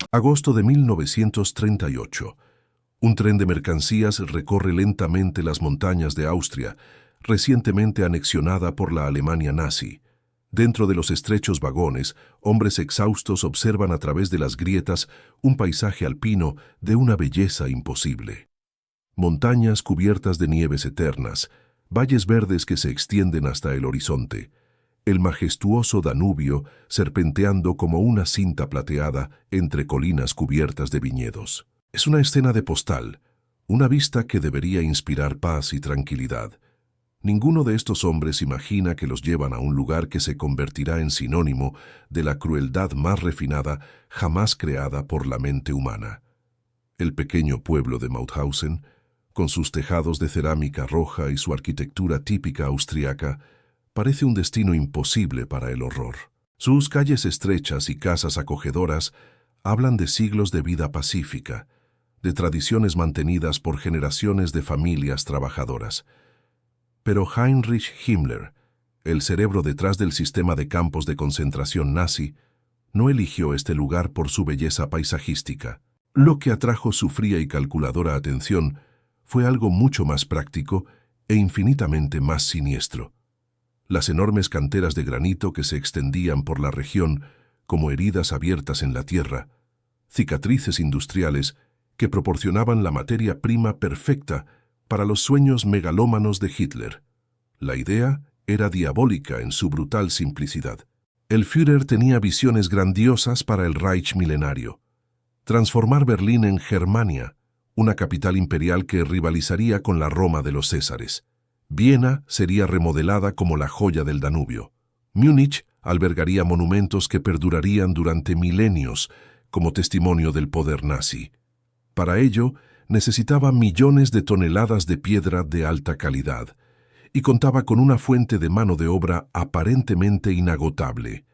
Agosto de 1938. Un tren de mercancías recorre lentamente las montañas de Austria, recientemente anexionada por la Alemania nazi. Dentro de los estrechos vagones, hombres exhaustos observan a través de las grietas un paisaje alpino de una belleza imposible. Montañas cubiertas de nieves eternas, valles verdes que se extienden hasta el horizonte, el majestuoso Danubio serpenteando como una cinta plateada entre colinas cubiertas de viñedos. Es una escena de postal, una vista que debería inspirar paz y tranquilidad. Ninguno de estos hombres imagina que los llevan a un lugar que se convertirá en sinónimo de la crueldad más refinada jamás creada por la mente humana. El pequeño pueblo de Mauthausen, con sus tejados de cerámica roja y su arquitectura típica austriaca, parece un destino imposible para el horror. Sus calles estrechas y casas acogedoras hablan de siglos de vida pacífica, de tradiciones mantenidas por generaciones de familias trabajadoras. Pero Heinrich Himmler, el cerebro detrás del sistema de campos de concentración nazi, no eligió este lugar por su belleza paisajística. Lo que atrajo su fría y calculadora atención fue algo mucho más práctico e infinitamente más siniestro. Las enormes canteras de granito que se extendían por la región como heridas abiertas en la tierra, cicatrices industriales que proporcionaban la materia prima perfecta para los sueños megalómanos de Hitler. La idea era diabólica en su brutal simplicidad. El Führer tenía visiones grandiosas para el Reich milenario. Transformar Berlín en Germania, una capital imperial que rivalizaría con la Roma de los Césares. Viena sería remodelada como la joya del Danubio. Múnich albergaría monumentos que perdurarían durante milenios como testimonio del poder nazi. Para ello, necesitaba millones de toneladas de piedra de alta calidad y contaba con una fuente de mano de obra aparentemente inagotable,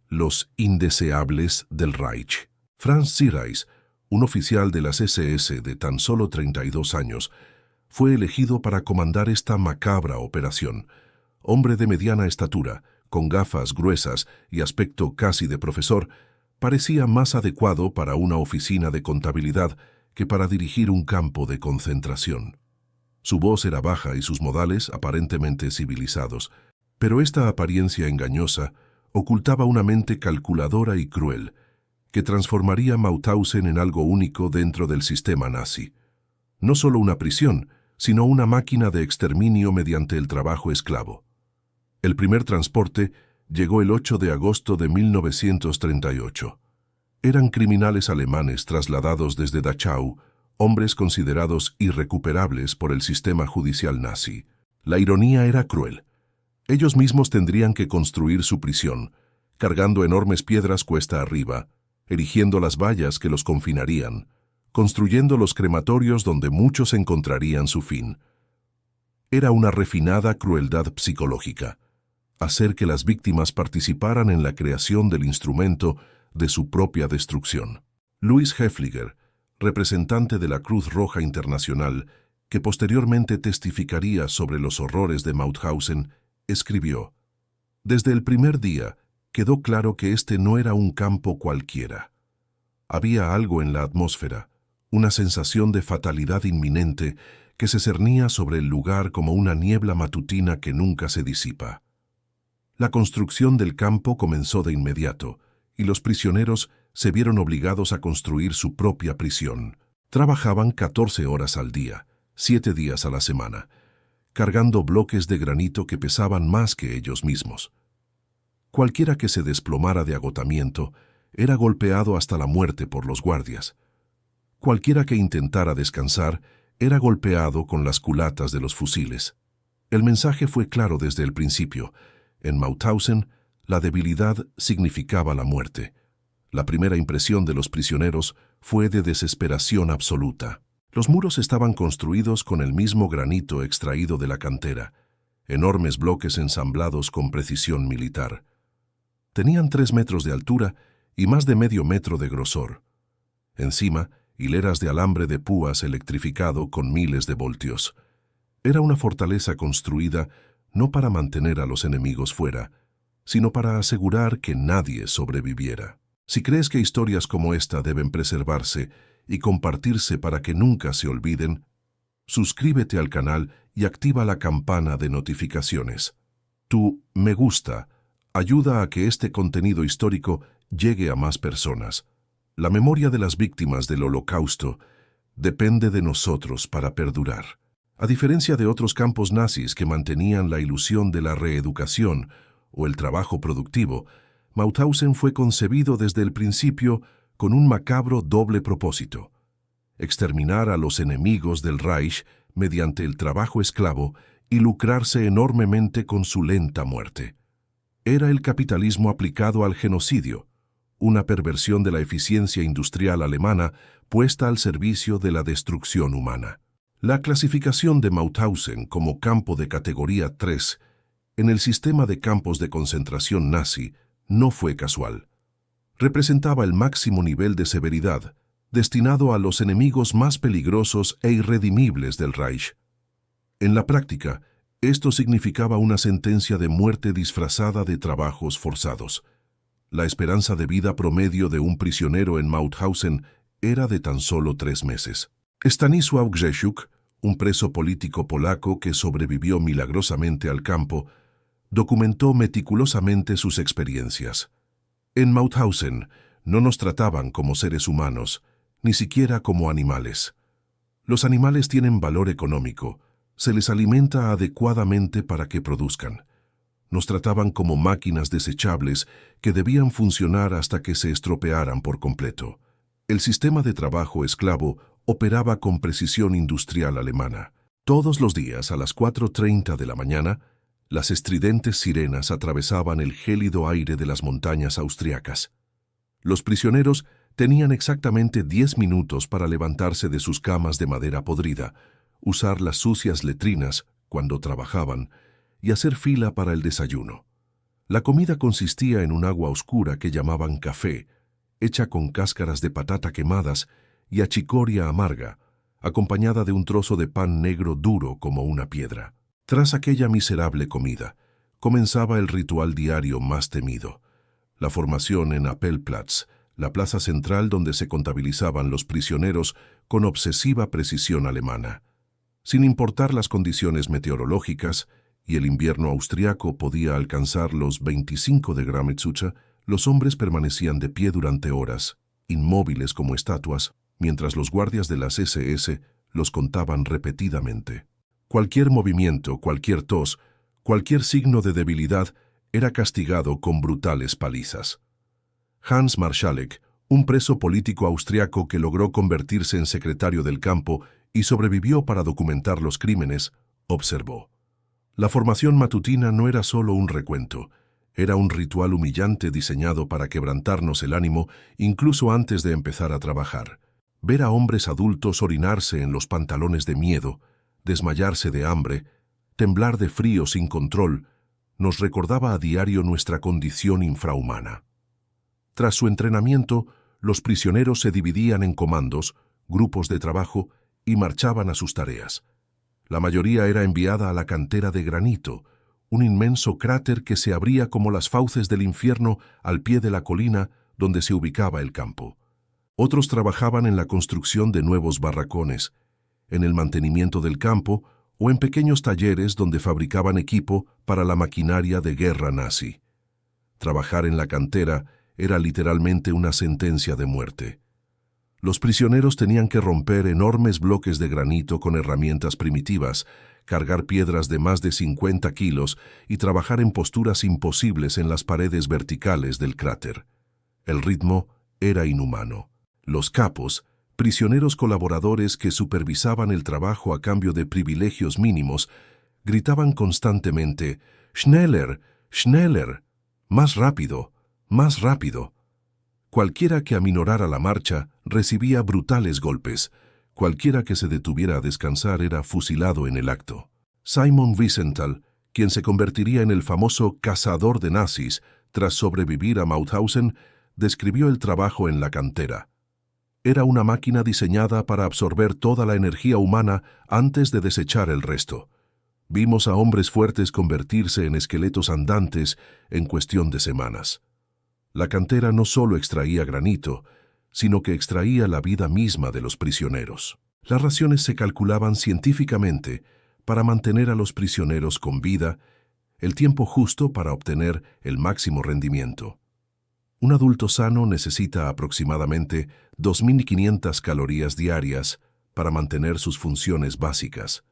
los indeseables del Reich. Franz Zierreis, un oficial de las SS de tan solo 32 años, fue elegido para comandar esta macabra operación. Hombre de mediana estatura, con gafas gruesas y aspecto casi de profesor, parecía más adecuado para una oficina de contabilidad que para dirigir un campo de concentración. Su voz era baja y sus modales aparentemente civilizados, pero esta apariencia engañosa ocultaba una mente calculadora y cruel, que transformaría Mauthausen en algo único dentro del sistema nazi. No solo una prisión, sino una máquina de exterminio mediante el trabajo esclavo. El primer transporte llegó el 8 de agosto de 1938. Eran criminales alemanes trasladados desde Dachau, hombres considerados irrecuperables por el sistema judicial nazi. La ironía era cruel. Ellos mismos tendrían que construir su prisión, cargando enormes piedras cuesta arriba, erigiendo las vallas que los confinarían, construyendo los crematorios donde muchos encontrarían su fin. Era una refinada crueldad psicológica, hacer que las víctimas participaran en la creación del instrumento de su propia destrucción. Louis Hefliger, representante de la Cruz Roja Internacional, que posteriormente testificaría sobre los horrores de Mauthausen, escribió: «Desde el primer día quedó claro que este no era un campo cualquiera. Había algo en la atmósfera, una sensación de fatalidad inminente que se cernía sobre el lugar como una niebla matutina que nunca se disipa. La construcción del campo comenzó de inmediato, y los prisioneros se vieron obligados a construir su propia prisión. Trabajaban 14 horas al día, 7 días a la semana, cargando bloques de granito que pesaban más que ellos mismos. Cualquiera que se desplomara de agotamiento era golpeado hasta la muerte por los guardias. Cualquiera que intentara descansar era golpeado con las culatas de los fusiles. El mensaje fue claro desde el principio. En Mauthausen, la debilidad significaba la muerte. La primera impresión de los prisioneros fue de desesperación absoluta. Los muros estaban construidos con el mismo granito extraído de la cantera, enormes bloques ensamblados con precisión militar. Tenían 3 metros de altura y más de medio metro de grosor. Encima, hileras de alambre de púas electrificado con miles de voltios. Era una fortaleza construida no para mantener a los enemigos fuera, sino para asegurar que nadie sobreviviera. Si crees que historias como esta deben preservarse y compartirse para que nunca se olviden, suscríbete al canal y activa la campana de notificaciones. Tu me gusta ayuda a que este contenido histórico llegue a más personas. La memoria de las víctimas del Holocausto depende de nosotros para perdurar. A diferencia de otros campos nazis que mantenían la ilusión de la reeducación o el trabajo productivo, Mauthausen fue concebido desde el principio con un macabro doble propósito: exterminar a los enemigos del Reich mediante el trabajo esclavo y lucrarse enormemente con su lenta muerte. Era el capitalismo aplicado al genocidio, una perversión de la eficiencia industrial alemana puesta al servicio de la destrucción humana. La clasificación de Mauthausen como campo de categoría 3 en el sistema de campos de concentración nazi no fue casual. Representaba el máximo nivel de severidad, destinado a los enemigos más peligrosos e irredimibles del Reich. En la práctica, esto significaba una sentencia de muerte disfrazada de trabajos forzados. La esperanza de vida promedio de un prisionero en Mauthausen era de tan solo 3 meses. Stanisław Grzesiuk, un preso político polaco que sobrevivió milagrosamente al campo, documentó meticulosamente sus experiencias. En Mauthausen no nos trataban como seres humanos, ni siquiera como animales. Los animales tienen valor económico, se les alimenta adecuadamente para que produzcan. Nos trataban como máquinas desechables que debían funcionar hasta que se estropearan por completo. El sistema de trabajo esclavo operaba con precisión industrial alemana. Todos los días a las 4:30 de la mañana, las estridentes sirenas atravesaban el gélido aire de las montañas austriacas. Los prisioneros tenían exactamente 10 minutos para levantarse de sus camas de madera podrida, usar las sucias letrinas cuando trabajaban y hacer fila para el desayuno. La comida consistía en un agua oscura que llamaban café, hecha con cáscaras de patata quemadas y achicoria amarga, acompañada de un trozo de pan negro duro como una piedra. Tras aquella miserable comida, comenzaba el ritual diario más temido: la formación en Appellplatz, la plaza central donde se contabilizaban los prisioneros con obsesiva precisión alemana. Sin importar las condiciones meteorológicas, y el invierno austriaco podía alcanzar los 25 de Grammezuscha, los hombres permanecían de pie durante horas, inmóviles como estatuas, mientras los guardias de las SS los contaban repetidamente. Cualquier movimiento, cualquier tos, cualquier signo de debilidad era castigado con brutales palizas. Hans Marschalek, un preso político austriaco que logró convertirse en secretario del campo y sobrevivió para documentar los crímenes, observó: la formación matutina no era solo un recuento, era un ritual humillante diseñado para quebrantarnos el ánimo incluso antes de empezar a trabajar. Ver a hombres adultos orinarse en los pantalones de miedo, desmayarse de hambre, temblar de frío sin control, nos recordaba a diario nuestra condición infrahumana. Tras su entrenamiento, los prisioneros se dividían en comandos, grupos de trabajo y marchaban a sus tareas. La mayoría era enviada a la cantera de granito, un inmenso cráter que se abría como las fauces del infierno al pie de la colina donde se ubicaba el campo. Otros trabajaban en la construcción de nuevos barracones, en el mantenimiento del campo o en pequeños talleres donde fabricaban equipo para la maquinaria de guerra nazi. Trabajar en la cantera era literalmente una sentencia de muerte. Los prisioneros tenían que romper enormes bloques de granito con herramientas primitivas, cargar piedras de más de 50 kilos y trabajar en posturas imposibles en las paredes verticales del cráter. El ritmo era inhumano. Los capos, prisioneros colaboradores que supervisaban el trabajo a cambio de privilegios mínimos, gritaban constantemente: «¡Schneller! ¡Schneller! ¡Más rápido! ¡Más rápido!». Cualquiera que aminorara la marcha recibía brutales golpes. Cualquiera que se detuviera a descansar era fusilado en el acto. Simon Wiesenthal, quien se convertiría en el famoso cazador de nazis tras sobrevivir a Mauthausen, describió el trabajo en la cantera. Era una máquina diseñada para absorber toda la energía humana antes de desechar el resto. Vimos a hombres fuertes convertirse en esqueletos andantes en cuestión de semanas. La cantera no solo extraía granito, sino que extraía la vida misma de los prisioneros. Las raciones se calculaban científicamente para mantener a los prisioneros con vida, el tiempo justo para obtener el máximo rendimiento. Un adulto sano necesita aproximadamente 2.500 calorías diarias para mantener sus funciones básicas.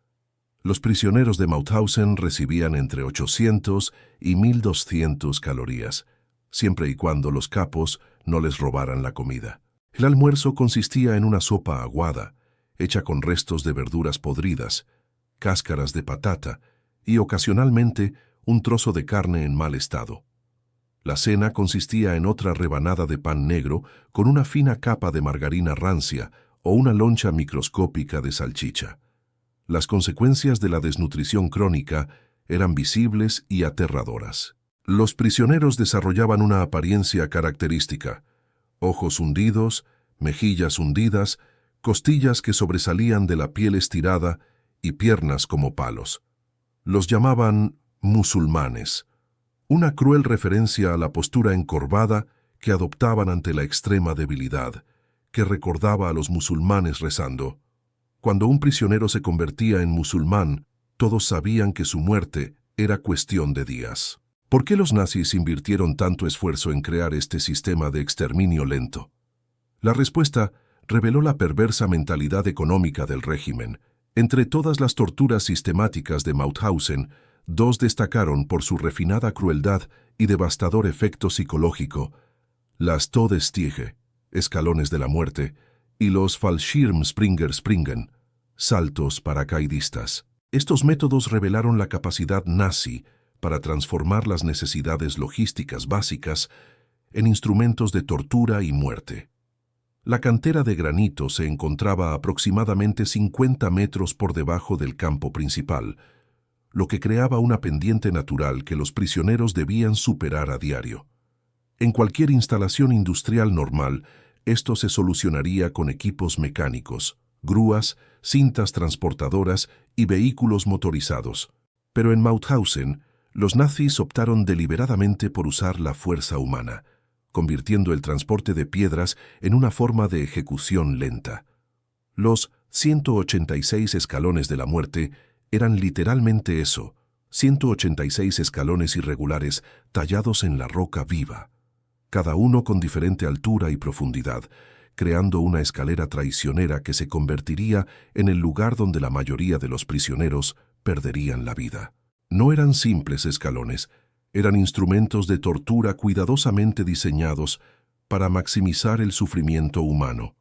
Los prisioneros de Mauthausen recibían entre 800 y 1.200 calorías, siempre y cuando los capos no les robaran la comida. El almuerzo consistía en una sopa aguada, hecha con restos de verduras podridas, cáscaras de patata y ocasionalmente un trozo de carne en mal estado. La cena consistía en otra rebanada de pan negro con una fina capa de margarina rancia o una loncha microscópica de salchicha. Las consecuencias de la desnutrición crónica eran visibles y aterradoras. Los prisioneros desarrollaban una apariencia característica: ojos hundidos, mejillas hundidas, costillas que sobresalían de la piel estirada y piernas como palos. Los llamaban musulmanes, una cruel referencia a la postura encorvada que adoptaban ante la extrema debilidad, que recordaba a los musulmanes rezando. Cuando un prisionero se convertía en musulmán, todos sabían que su muerte era cuestión de días. ¿Por qué los nazis invirtieron tanto esfuerzo en crear este sistema de exterminio lento? La respuesta reveló la perversa mentalidad económica del régimen. Entre todas las torturas sistemáticas de Mauthausen, dos destacaron por su refinada crueldad y devastador efecto psicológico: las Todesstiege, escalones de la muerte, y los Fallschirmspringen, saltos paracaidistas. Estos métodos revelaron la capacidad nazi para transformar las necesidades logísticas básicas en instrumentos de tortura y muerte. La cantera de granito se encontraba aproximadamente 50 metros por debajo del campo principal, lo que creaba una pendiente natural que los prisioneros debían superar a diario. En cualquier instalación industrial normal, esto se solucionaría con equipos mecánicos, grúas, cintas transportadoras y vehículos motorizados. Pero en Mauthausen, los nazis optaron deliberadamente por usar la fuerza humana, convirtiendo el transporte de piedras en una forma de ejecución lenta. Los 186 escalones de la muerte eran literalmente eso: 186 escalones irregulares tallados en la roca viva, cada uno con diferente altura y profundidad, creando una escalera traicionera que se convertiría en el lugar donde la mayoría de los prisioneros perderían la vida. No eran simples escalones, eran instrumentos de tortura cuidadosamente diseñados para maximizar el sufrimiento humano.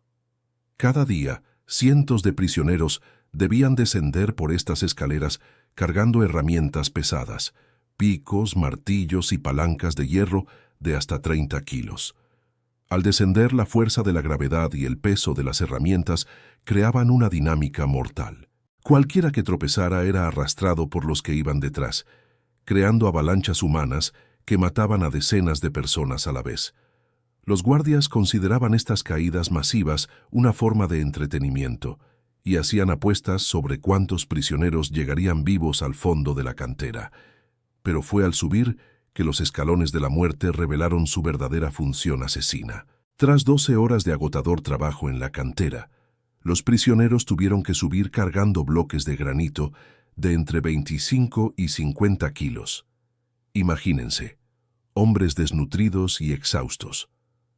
Cada día, cientos de prisioneros debían descender por estas escaleras cargando herramientas pesadas, picos, martillos y palancas de hierro de hasta 30 kilos. Al descender, la fuerza de la gravedad y el peso de las herramientas creaban una dinámica mortal. Cualquiera que tropezara era arrastrado por los que iban detrás, creando avalanchas humanas que mataban a decenas de personas a la vez. Los guardias consideraban estas caídas masivas una forma de entretenimiento y hacían apuestas sobre cuántos prisioneros llegarían vivos al fondo de la cantera. Pero fue al subir que los escalones de la muerte revelaron su verdadera función asesina. Tras 12 horas de agotador trabajo en la cantera, los prisioneros tuvieron que subir cargando bloques de granito de entre 25 y 50 kilos. Imagínense, hombres desnutridos y exhaustos,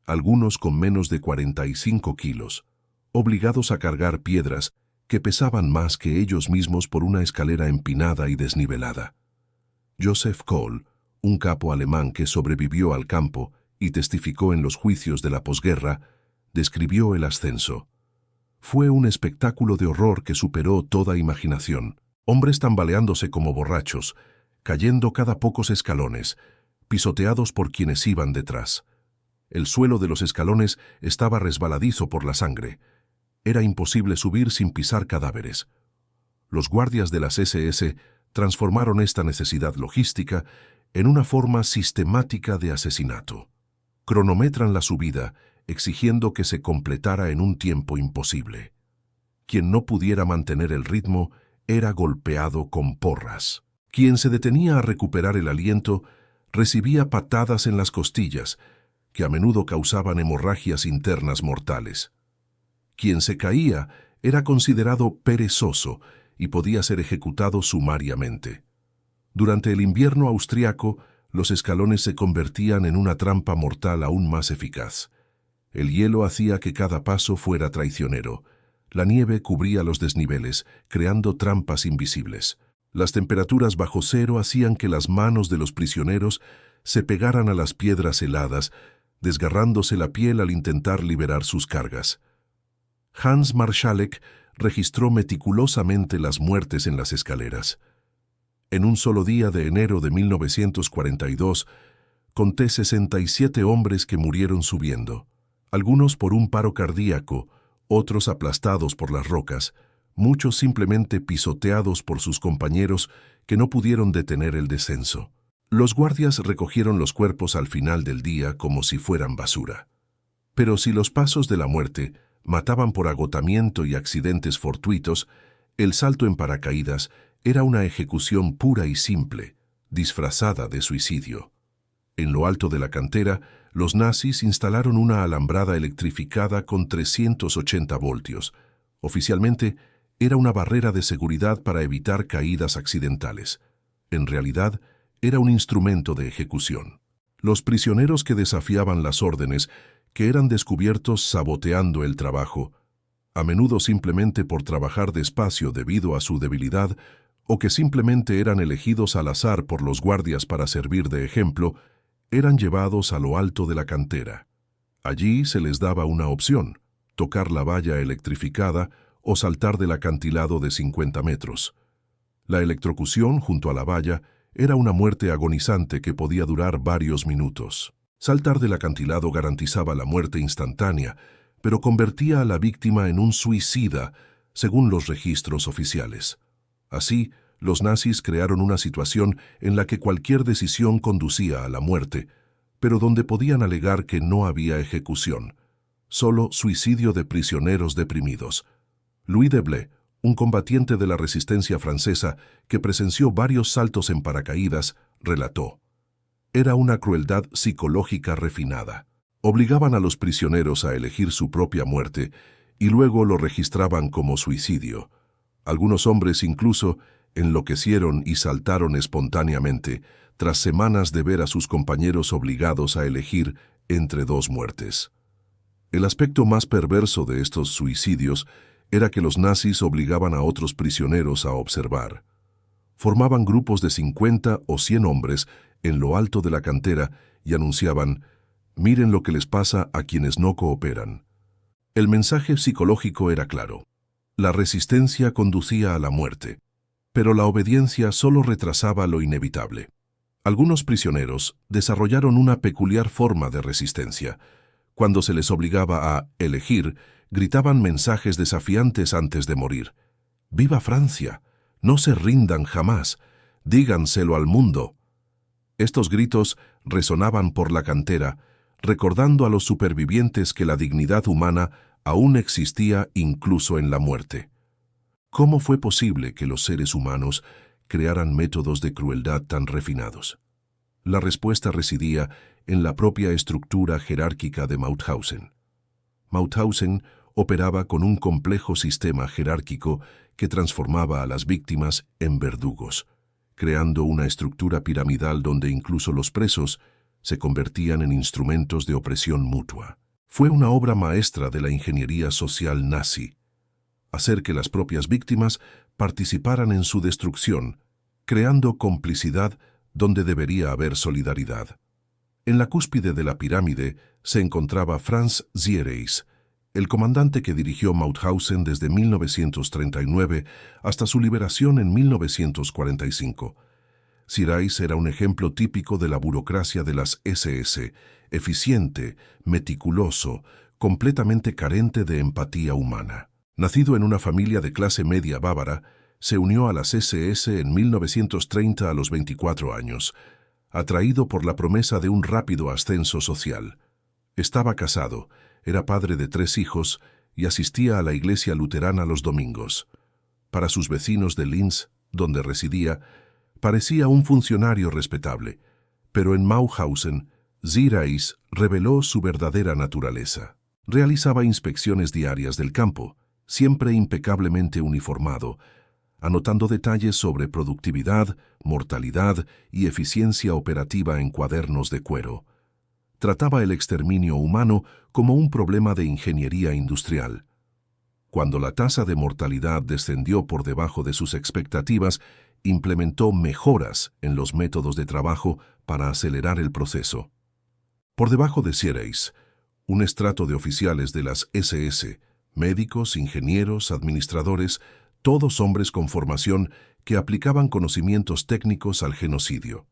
algunos con menos de 45 kilos, obligados a cargar piedras que pesaban más que ellos mismos por una escalera empinada y desnivelada. Joseph Kohl, un capo alemán que sobrevivió al campo y testificó en los juicios de la posguerra, describió el ascenso. Fue un espectáculo de horror que superó toda imaginación. Hombres tambaleándose como borrachos, cayendo cada pocos escalones, pisoteados por quienes iban detrás. El suelo de los escalones estaba resbaladizo por la sangre. Era imposible subir sin pisar cadáveres. Los guardias de las SS transformaron esta necesidad logística en una forma sistemática de asesinato. Cronometran la subida, exigiendo que se completara en un tiempo imposible. Quien no pudiera mantener el ritmo era golpeado con porras. Quien se detenía a recuperar el aliento recibía patadas en las costillas, que a menudo causaban hemorragias internas mortales. Quien se caía era considerado perezoso y podía ser ejecutado sumariamente. Durante el invierno austriaco, los escalones se convertían en una trampa mortal aún más eficaz. El hielo hacía que cada paso fuera traicionero. La nieve cubría los desniveles, creando trampas invisibles. Las temperaturas bajo cero hacían que las manos de los prisioneros se pegaran a las piedras heladas, desgarrándose la piel al intentar liberar sus cargas. Hans Marschalek registró meticulosamente las muertes en las escaleras. En un solo día de enero de 1942, conté 67 hombres que murieron subiendo, algunos por un paro cardíaco, otros aplastados por las rocas, muchos simplemente pisoteados por sus compañeros que no pudieron detener el descenso. Los guardias recogieron los cuerpos al final del día como si fueran basura. Pero si los pasos de la muerte mataban por agotamiento y accidentes fortuitos, el salto en paracaídas era una ejecución pura y simple, disfrazada de suicidio. En lo alto de la cantera, los nazis instalaron una alambrada electrificada con 380 voltios. Oficialmente, era una barrera de seguridad para evitar caídas accidentales. En realidad, era un instrumento de ejecución. Los prisioneros que desafiaban las órdenes, que eran descubiertos saboteando el trabajo, a menudo simplemente por trabajar despacio debido a su debilidad, o que simplemente eran elegidos al azar por los guardias para servir de ejemplo, eran llevados a lo alto de la cantera. Allí se les daba una opción: tocar la valla electrificada o saltar del acantilado de 50 metros. La electrocución junto a la valla era una muerte agonizante que podía durar varios minutos. Saltar del acantilado garantizaba la muerte instantánea, pero convertía a la víctima en un suicida, según los registros oficiales. Así, los nazis crearon una situación en la que cualquier decisión conducía a la muerte, pero donde podían alegar que no había ejecución, solo suicidio de prisioneros deprimidos. Louis Deblé, un combatiente de la resistencia francesa que presenció varios saltos en paracaídas, relató: era una crueldad psicológica refinada. Obligaban a los prisioneros a elegir su propia muerte y luego lo registraban como suicidio. Algunos hombres incluso enloquecieron y saltaron espontáneamente tras semanas de ver a sus compañeros obligados a elegir entre dos muertes. El aspecto más perverso de estos suicidios era que los nazis obligaban a otros prisioneros a observar. Formaban grupos de 50 o 100 hombres en lo alto de la cantera y anunciaban: miren lo que les pasa a quienes no cooperan. El mensaje psicológico era claro: la resistencia conducía a la muerte, pero la obediencia solo retrasaba lo inevitable. Algunos prisioneros desarrollaron una peculiar forma de resistencia. Cuando se les obligaba a elegir, gritaban mensajes desafiantes antes de morir: ¡Viva Francia! ¡No se rindan jamás! ¡Díganselo al mundo! Estos gritos resonaban por la cantera, recordando a los supervivientes que la dignidad humana aún existía incluso en la muerte. ¿Cómo fue posible que los seres humanos crearan métodos de crueldad tan refinados? La respuesta residía en la propia estructura jerárquica de Mauthausen. Mauthausen operaba con un complejo sistema jerárquico que transformaba a las víctimas en verdugos, creando una estructura piramidal donde incluso los presos se convertían en instrumentos de opresión mutua. Fue una obra maestra de la ingeniería social nazi: hacer que las propias víctimas participaran en su destrucción, creando complicidad donde debería haber solidaridad. En la cúspide de la pirámide se encontraba Franz Ziereis, el comandante que dirigió Mauthausen desde 1939 hasta su liberación en 1945. Ziereis era un ejemplo típico de la burocracia de las SS, eficiente, meticuloso, completamente carente de empatía humana. Nacido en una familia de clase media bávara, se unió a las SS en 1930 a los 24 años, atraído por la promesa de un rápido ascenso social. Estaba casado, era padre de 3 hijos y asistía a la iglesia luterana los domingos. Para sus vecinos de Linz, donde residía, parecía un funcionario respetable, pero en Mauthausen Zirais reveló su verdadera naturaleza. Realizaba inspecciones diarias del campo, siempre impecablemente uniformado, anotando detalles sobre productividad, mortalidad y eficiencia operativa en cuadernos de cuero. Trataba el exterminio humano como un problema de ingeniería industrial. Cuando la tasa de mortalidad descendió por debajo de sus expectativas, implementó mejoras en los métodos de trabajo para acelerar el proceso. Por debajo de Zirais, un estrato de oficiales de las SS, médicos, ingenieros, administradores, todos hombres con formación que aplicaban conocimientos técnicos al genocidio.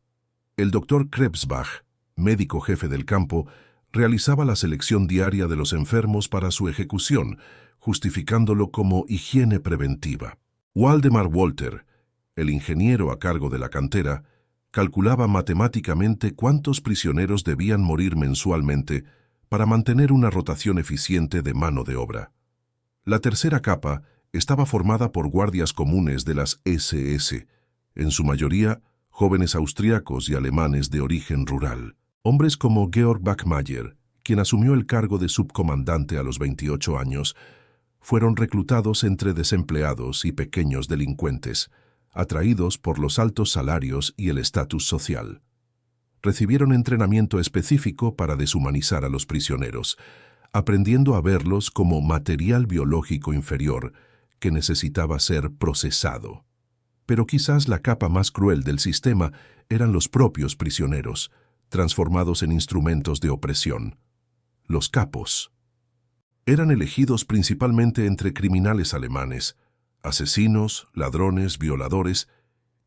El doctor Krebsbach, médico jefe del campo, realizaba la selección diaria de los enfermos para su ejecución, justificándolo como higiene preventiva. Waldemar Walter, el ingeniero a cargo de la cantera, calculaba matemáticamente cuántos prisioneros debían morir mensualmente para mantener una rotación eficiente de mano de obra. La tercera capa estaba formada por guardias comunes de las SS, en su mayoría jóvenes austriacos y alemanes de origen rural. Hombres como Georg Bachmayer, quien asumió el cargo de subcomandante a los 28 años, fueron reclutados entre desempleados y pequeños delincuentes, atraídos por los altos salarios y el estatus social. Recibieron entrenamiento específico para deshumanizar a los prisioneros, aprendiendo a verlos como material biológico inferior que necesitaba ser procesado. Pero quizás la capa más cruel del sistema eran los propios prisioneros, transformados en instrumentos de opresión. Los capos. Eran elegidos principalmente entre criminales alemanes, asesinos, ladrones, violadores,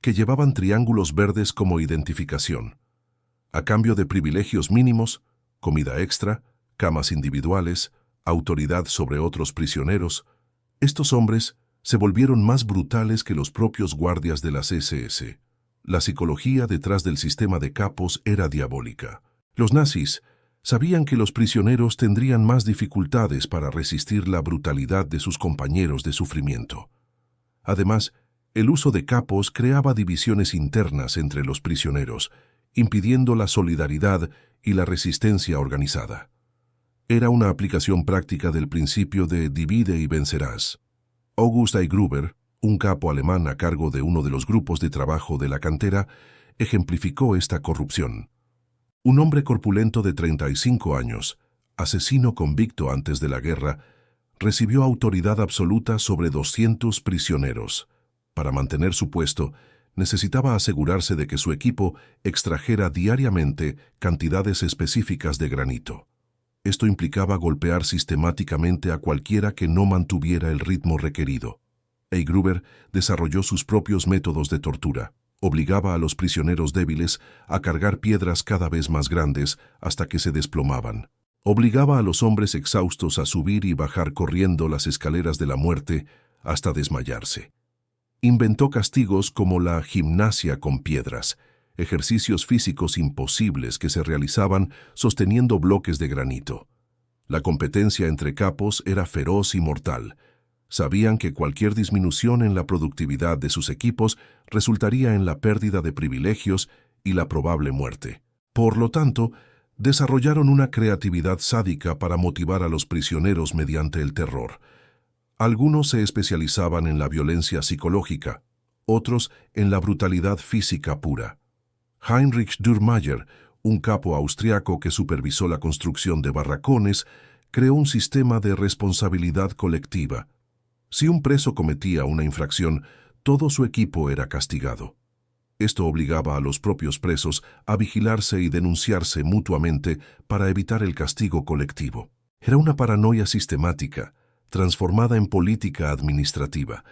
que llevaban triángulos verdes como identificación. A cambio de privilegios mínimos, comida extra, camas individuales, autoridad sobre otros prisioneros, estos hombres se volvieron más brutales que los propios guardias de las SS. La psicología detrás del sistema de capos era diabólica. Los nazis sabían que los prisioneros tendrían más dificultades para resistir la brutalidad de sus compañeros de sufrimiento. Además, el uso de capos creaba divisiones internas entre los prisioneros, impidiendo la solidaridad y la resistencia organizada. Era una aplicación práctica del principio de divide y vencerás. August I. Gruber, un capo alemán a cargo de uno de los grupos de trabajo de la cantera, ejemplificó esta corrupción. Un hombre corpulento de 35 años, asesino convicto antes de la guerra, recibió autoridad absoluta sobre 200 prisioneros. Para mantener su puesto, necesitaba asegurarse de que su equipo extrajera diariamente cantidades específicas de granito. Esto implicaba golpear sistemáticamente a cualquiera que no mantuviera el ritmo requerido. E. Gruber desarrolló sus propios métodos de tortura. Obligaba a los prisioneros débiles a cargar piedras cada vez más grandes hasta que se desplomaban. Obligaba a los hombres exhaustos a subir y bajar corriendo las escaleras de la muerte hasta desmayarse. Inventó castigos como la gimnasia con piedras, ejercicios físicos imposibles que se realizaban sosteniendo bloques de granito. La competencia entre capos era feroz y mortal. Sabían que cualquier disminución en la productividad de sus equipos resultaría en la pérdida de privilegios y la probable muerte. Por lo tanto, desarrollaron una creatividad sádica para motivar a los prisioneros mediante el terror. Algunos se especializaban en la violencia psicológica, otros en la brutalidad física pura. Heinrich Dürrmayer, un capo austriaco que supervisó la construcción de barracones, creó un sistema de responsabilidad colectiva. Si un preso cometía una infracción, todo su equipo era castigado. Esto obligaba a los propios presos a vigilarse y denunciarse mutuamente para evitar el castigo colectivo. Era una paranoia sistemática, transformada en política administrativa.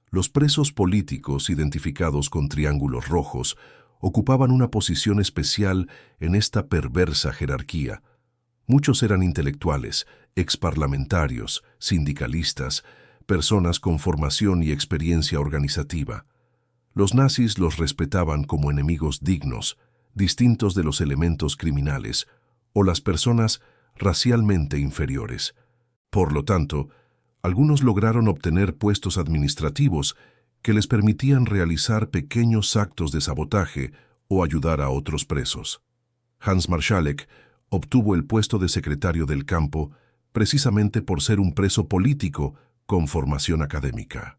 Los presos políticos identificados con triángulos rojos ocupaban una posición especial en esta perversa jerarquía. Muchos eran intelectuales, exparlamentarios, sindicalistas, personas con formación y experiencia organizativa. Los nazis los respetaban como enemigos dignos, distintos de los elementos criminales o las personas racialmente inferiores. Por lo tanto, algunos lograron obtener puestos administrativos que les permitían realizar pequeños actos de sabotaje o ayudar a otros presos. Hans Marschalek obtuvo el puesto de secretario del campo precisamente por ser un preso político con formación académica.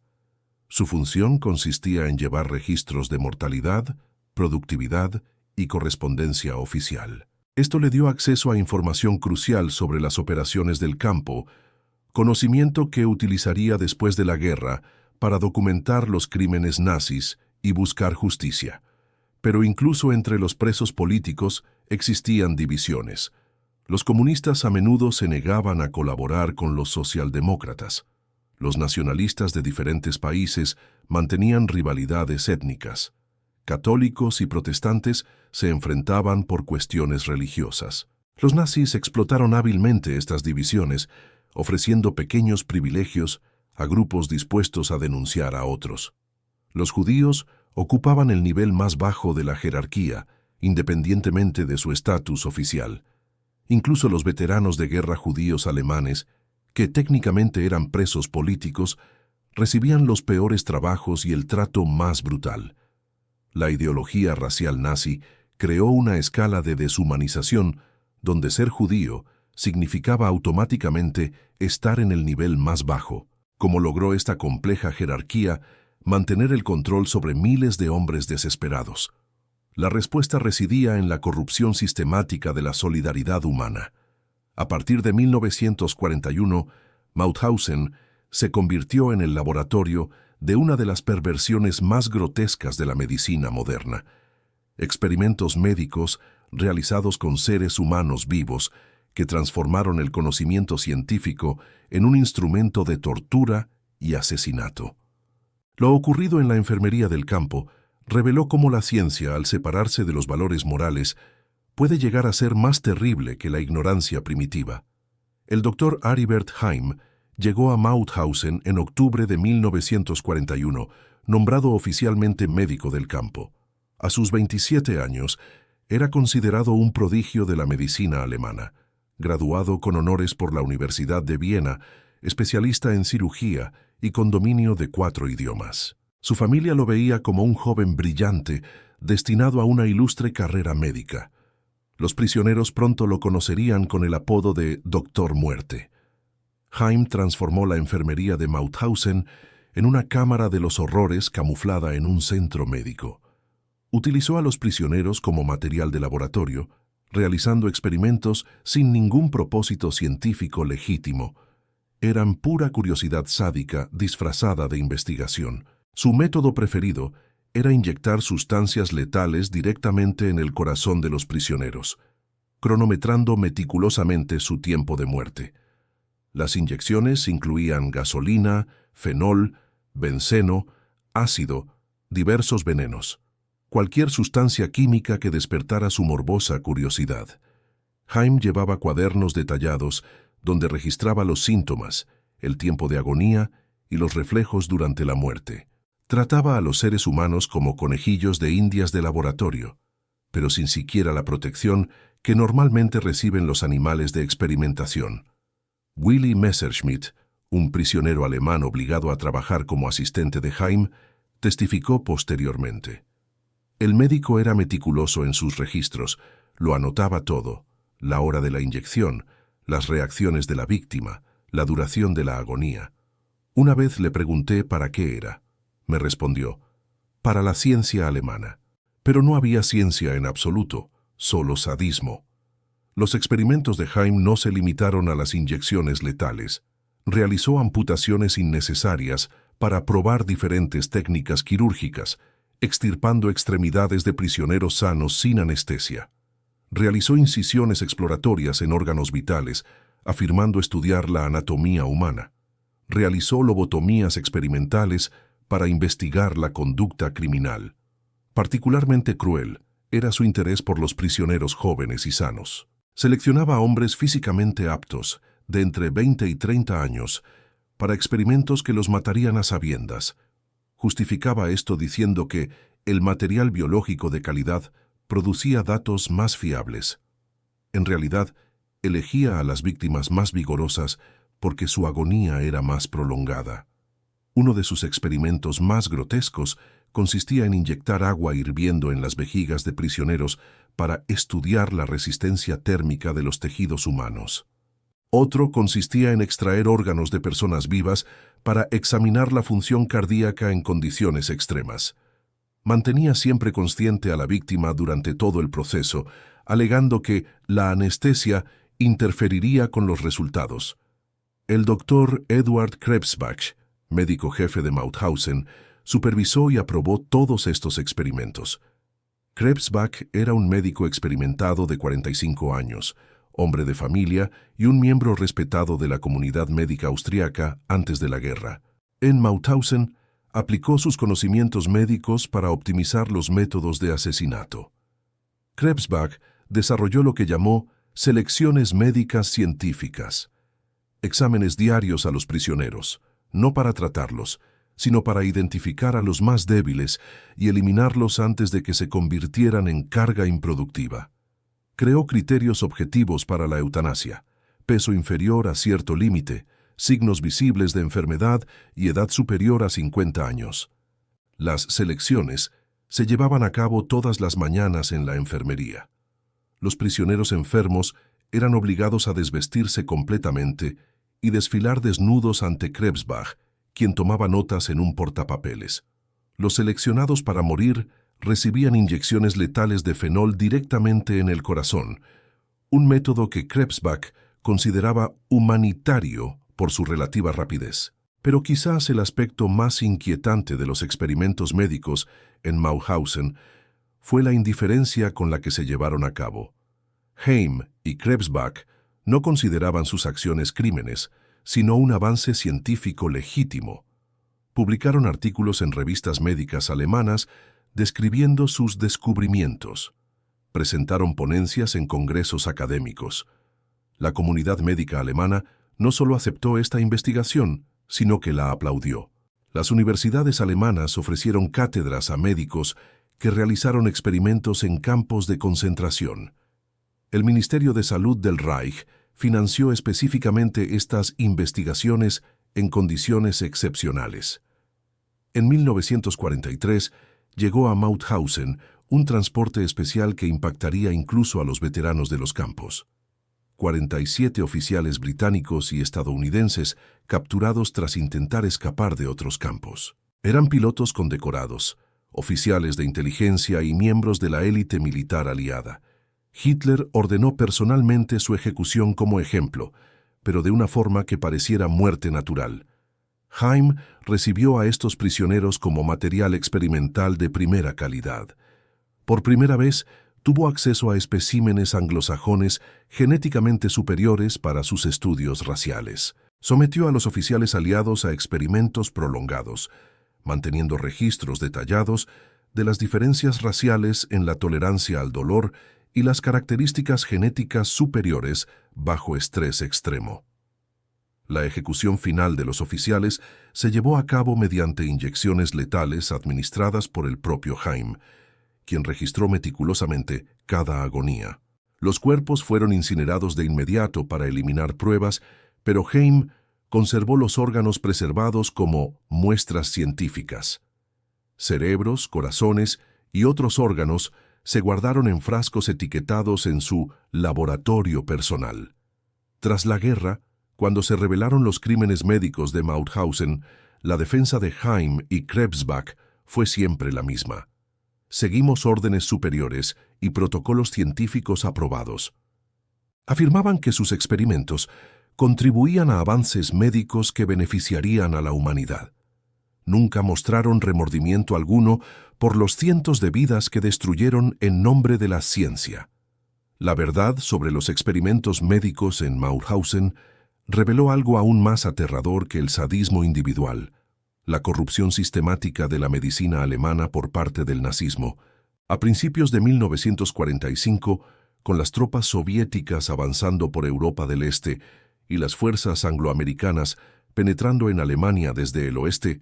Su función consistía en llevar registros de mortalidad, productividad y correspondencia oficial. Esto le dio acceso a información crucial sobre las operaciones del campo, conocimiento que utilizaría después de la guerra para documentar los crímenes nazis y buscar justicia. Pero incluso entre los presos políticos existían divisiones. Los comunistas a menudo se negaban a colaborar con los socialdemócratas. Los nacionalistas de diferentes países mantenían rivalidades étnicas. Católicos y protestantes se enfrentaban por cuestiones religiosas. Los nazis explotaron hábilmente estas divisiones, ofreciendo pequeños privilegios a grupos dispuestos a denunciar a otros. Los judíos ocupaban el nivel más bajo de la jerarquía, independientemente de su estatus oficial. Incluso los veteranos de guerra judíos alemanes, que técnicamente eran presos políticos, recibían los peores trabajos y el trato más brutal. La ideología racial nazi creó una escala de deshumanización donde ser judío significaba automáticamente estar en el nivel más bajo. Como logró esta compleja jerarquía mantener el control sobre miles de hombres desesperados. La respuesta residía en la corrupción sistemática de la solidaridad humana. A partir de 1941, Mauthausen se convirtió en el laboratorio de una de las perversiones más grotescas de la medicina moderna. Experimentos médicos realizados con seres humanos vivos que transformaron el conocimiento científico en un instrumento de tortura y asesinato. Lo ocurrido en la enfermería del campo reveló cómo la ciencia, al separarse de los valores morales, puede llegar a ser más terrible que la ignorancia primitiva. El doctor Aribert Heim llegó a Mauthausen en octubre de 1941, nombrado oficialmente médico del campo. A sus 27 años, era considerado un prodigio de la medicina alemana. Graduado con honores por la Universidad de Viena, especialista en cirugía y con dominio de 4 idiomas. Su familia lo veía como un joven brillante, destinado a una ilustre carrera médica. Los prisioneros pronto lo conocerían con el apodo de Doctor Muerte. Heim transformó la enfermería de Mauthausen en una cámara de los horrores camuflada en un centro médico. Utilizó a los prisioneros como material de laboratorio, realizando experimentos sin ningún propósito científico legítimo. Eran pura curiosidad sádica disfrazada de investigación. Su método preferido era inyectar sustancias letales directamente en el corazón de los prisioneros, cronometrando meticulosamente su tiempo de muerte. Las inyecciones incluían gasolina, fenol, benceno, ácido, diversos venenos, cualquier sustancia química que despertara su morbosa curiosidad. Heim llevaba cuadernos detallados donde registraba los síntomas, el tiempo de agonía y los reflejos durante la muerte. Trataba a los seres humanos como conejillos de indias de laboratorio, pero sin siquiera la protección que normalmente reciben los animales de experimentación. Willy Messerschmitt, un prisionero alemán obligado a trabajar como asistente de Heim, testificó posteriormente. El médico era meticuloso en sus registros, lo anotaba todo: la hora de la inyección, las reacciones de la víctima, la duración de la agonía. Una vez le pregunté para qué era. Me respondió: para la ciencia alemana. Pero no había ciencia en absoluto, solo sadismo. Los experimentos de Heim no se limitaron a las inyecciones letales. Realizó amputaciones innecesarias para probar diferentes técnicas quirúrgicas, extirpando extremidades de prisioneros sanos sin anestesia. Realizó incisiones exploratorias en órganos vitales, afirmando estudiar la anatomía humana. Realizó lobotomías experimentales para investigar la conducta criminal. Particularmente cruel era su interés por los prisioneros jóvenes y sanos. Seleccionaba a hombres físicamente aptos, de entre 20 y 30 años, para experimentos que los matarían a sabiendas. Justificaba esto diciendo que el material biológico de calidad producía datos más fiables. En realidad, elegía a las víctimas más vigorosas porque su agonía era más prolongada. Uno de sus experimentos más grotescos consistía en inyectar agua hirviendo en las vejigas de prisioneros para estudiar la resistencia térmica de los tejidos humanos. Otro consistía en extraer órganos de personas vivas para examinar la función cardíaca en condiciones extremas. Mantenía siempre consciente a la víctima durante todo el proceso, alegando que la anestesia interferiría con los resultados. El doctor Edward Krebsbach, médico jefe de Mauthausen, supervisó y aprobó todos estos experimentos. Krebsbach era un médico experimentado de 45 años, hombre de familia y un miembro respetado de la comunidad médica austriaca antes de la guerra. En Mauthausen, aplicó sus conocimientos médicos para optimizar los métodos de asesinato. Krebsbach desarrolló lo que llamó selecciones médicas científicas, exámenes diarios a los prisioneros, no para tratarlos, sino para identificar a los más débiles y eliminarlos antes de que se convirtieran en carga improductiva. Creó criterios objetivos para la eutanasia: peso inferior a cierto límite, signos visibles de enfermedad y edad superior a 50 años. Las selecciones se llevaban a cabo todas las mañanas en la enfermería. Los prisioneros enfermos eran obligados a desvestirse completamente y desfilar desnudos ante Krebsbach, quien tomaba notas en un portapapeles. Los seleccionados para morir recibían inyecciones letales de fenol directamente en el corazón, un método que Krebsbach consideraba humanitario por su relativa rapidez. Pero quizás el aspecto más inquietante de los experimentos médicos en Mauthausen fue la indiferencia con la que se llevaron a cabo. Heim y Krebsbach no consideraban sus acciones crímenes, sino un avance científico legítimo. Publicaron artículos en revistas médicas alemanas describiendo sus descubrimientos. Presentaron ponencias en congresos académicos. La comunidad médica alemana no solo aceptó esta investigación, sino que la aplaudió. Las universidades alemanas ofrecieron cátedras a médicos que realizaron experimentos en campos de concentración. El Ministerio de Salud del Reich financió específicamente estas investigaciones en condiciones excepcionales. En 1943 llegó a Mauthausen un transporte especial que impactaría incluso a los veteranos de los campos. 47 oficiales británicos y estadounidenses capturados tras intentar escapar de otros campos. Eran pilotos condecorados, oficiales de inteligencia y miembros de la élite militar aliada. Hitler ordenó personalmente su ejecución como ejemplo, pero de una forma que pareciera muerte natural. Heim recibió a estos prisioneros como material experimental de primera calidad. Por primera vez, tuvo acceso a especímenes anglosajones genéticamente superiores para sus estudios raciales. Sometió a los oficiales aliados a experimentos prolongados, manteniendo registros detallados de las diferencias raciales en la tolerancia al dolor y las características genéticas superiores bajo estrés extremo. La ejecución final de los oficiales se llevó a cabo mediante inyecciones letales administradas por el propio Heim, quien registró meticulosamente cada agonía. Los cuerpos fueron incinerados de inmediato para eliminar pruebas, pero Heim conservó los órganos preservados como muestras científicas. Cerebros, corazones y otros órganos se guardaron en frascos etiquetados en su laboratorio personal. Tras la guerra, cuando se revelaron los crímenes médicos de Mauthausen, la defensa de Heim y Krebsbach fue siempre la misma. Seguimos órdenes superiores y protocolos científicos aprobados. Afirmaban que sus experimentos contribuían a avances médicos que beneficiarían a la humanidad. Nunca mostraron remordimiento alguno por los cientos de vidas que destruyeron en nombre de la ciencia. La verdad sobre los experimentos médicos en Mauthausen reveló algo aún más aterrador que el sadismo individual: la corrupción sistemática de la medicina alemana por parte del nazismo. A principios de 1945, con las tropas soviéticas avanzando por Europa del Este y las fuerzas angloamericanas penetrando en Alemania desde el oeste,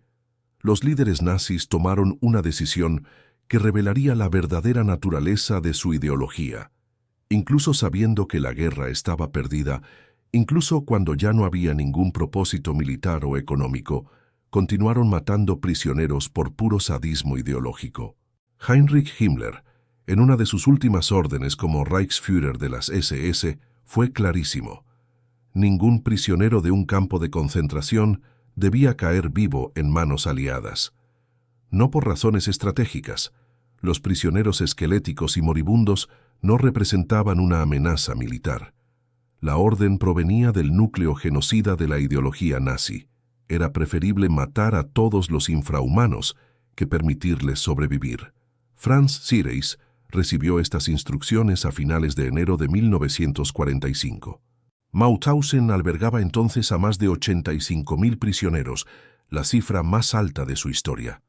los líderes nazis tomaron una decisión que revelaría la verdadera naturaleza de su ideología. Incluso sabiendo que la guerra estaba perdida, incluso cuando ya no había ningún propósito militar o económico, continuaron matando prisioneros por puro sadismo ideológico. Heinrich Himmler, En una de sus últimas órdenes como Reichsführer de las SS, fue clarísimo. Ningún prisionero de un campo de concentración debía caer vivo en manos aliadas. No por razones estratégicas. Los prisioneros esqueléticos y moribundos no representaban una amenaza militar. La orden provenía del núcleo genocida de la ideología nazi. Era preferible matar a todos los infrahumanos que permitirles sobrevivir. Franz Siereis recibió estas instrucciones a finales de enero de 1945. Mauthausen albergaba entonces a más de 85.000 prisioneros, la cifra más alta de su historia.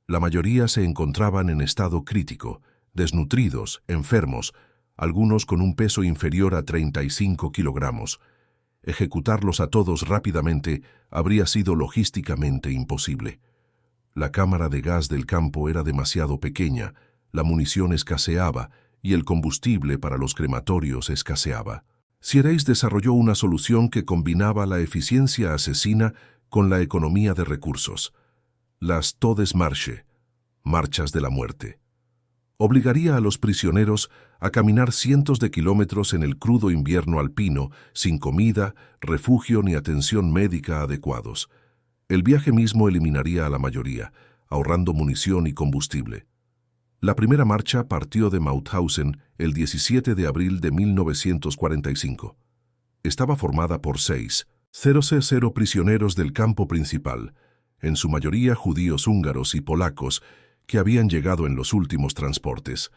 La mayoría se encontraban en estado crítico, desnutridos, enfermos, algunos con un peso inferior a 35 kilogramos. Ejecutarlos a todos rápidamente habría sido logísticamente imposible. La cámara de gas del campo era demasiado pequeña, la munición escaseaba y el combustible para los crematorios escaseaba. Siereis desarrolló una solución que combinaba la eficiencia asesina con la economía de recursos. Las Todesmarsche, marchas de la muerte. Obligaría a los prisioneros a caminar cientos de kilómetros en el crudo invierno alpino, sin comida, refugio ni atención médica adecuados. El viaje mismo eliminaría a la mayoría, ahorrando munición y combustible. La primera marcha partió de Mauthausen el 17 de abril de 1945. Estaba formada por 6,000 prisioneros del campo principal, en su mayoría judíos húngaros y polacos, que habían llegado en los últimos transportes.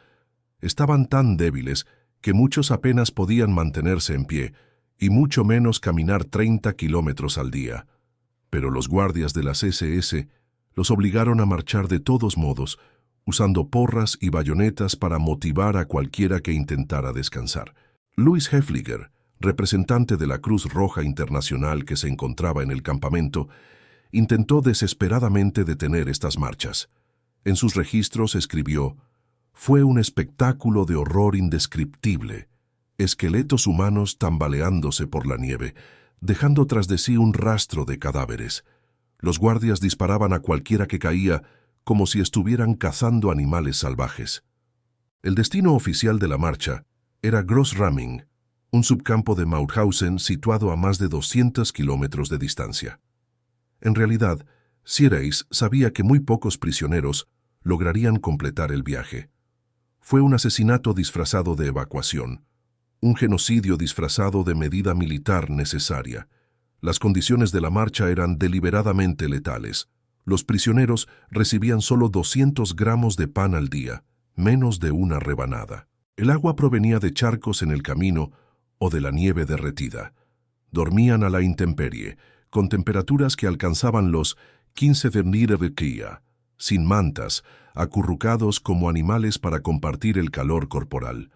Estaban tan débiles que muchos apenas podían mantenerse en pie, y mucho menos caminar 30 kilómetros al día. Pero los guardias de las SS los obligaron a marchar de todos modos, usando porras y bayonetas para motivar a cualquiera que intentara descansar. Louis Hefliger, representante de la Cruz Roja Internacional que se encontraba en el campamento, intentó desesperadamente detener estas marchas. En sus registros escribió: «Fue un espectáculo de horror indescriptible, esqueletos humanos tambaleándose por la nieve, dejando tras de sí un rastro de cadáveres. Los guardias disparaban a cualquiera que caía, como si estuvieran cazando animales salvajes». El destino oficial de la marcha era Großramming, un subcampo de Mauthausen situado a más de 200 kilómetros de distancia. En realidad, Siereis sabía que muy pocos prisioneros lograrían completar el viaje. Fue un asesinato disfrazado de evacuación, un genocidio disfrazado de medida militar necesaria. Las condiciones de la marcha eran deliberadamente letales. Los prisioneros recibían solo 200 gramos de pan al día, menos de una rebanada. El agua provenía de charcos en el camino o de la nieve derretida. Dormían a la intemperie, con temperaturas que alcanzaban los 15 °C, sin mantas, acurrucados como animales para compartir el calor corporal.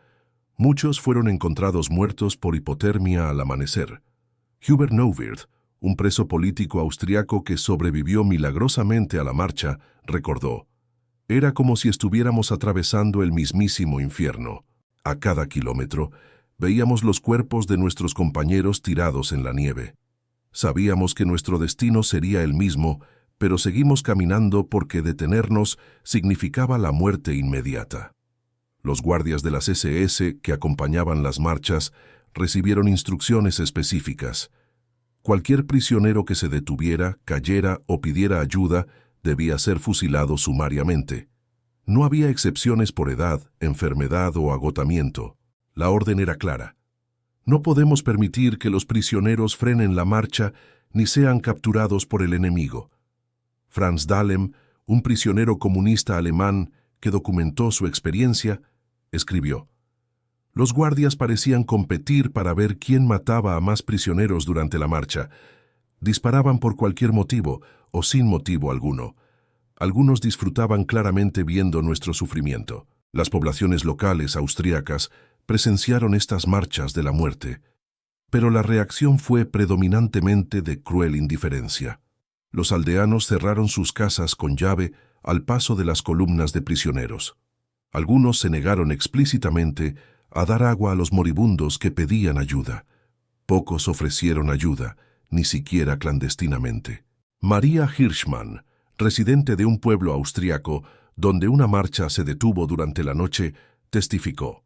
Muchos fueron encontrados muertos por hipotermia al amanecer. Hubert Neuwirth, un preso político austriaco que sobrevivió milagrosamente a la marcha, recordó: «Era como si estuviéramos atravesando el mismísimo infierno. A cada kilómetro, veíamos los cuerpos de nuestros compañeros tirados en la nieve. Sabíamos que nuestro destino sería el mismo, pero seguimos caminando porque detenernos significaba la muerte inmediata». Los guardias de las SS que acompañaban las marchas recibieron instrucciones específicas. Cualquier prisionero que se detuviera, cayera o pidiera ayuda debía ser fusilado sumariamente. No había excepciones por edad, enfermedad o agotamiento. La orden era clara. No podemos permitir que los prisioneros frenen la marcha ni sean capturados por el enemigo. Franz Dahlem, un prisionero comunista alemán que documentó su experiencia, escribió: «Los guardias parecían competir para ver quién mataba a más prisioneros durante la marcha. Disparaban por cualquier motivo o sin motivo alguno. Algunos disfrutaban claramente viendo nuestro sufrimiento. Las poblaciones locales austríacas presenciaron estas marchas de la muerte, pero la reacción fue predominantemente de cruel indiferencia. Los aldeanos cerraron sus casas con llave al paso de las columnas de prisioneros. Algunos se negaron explícitamente a dar agua a los moribundos que pedían ayuda. Pocos ofrecieron ayuda, ni siquiera clandestinamente». María Hirschmann, residente de un pueblo austriaco donde una marcha se detuvo durante la noche, testificó.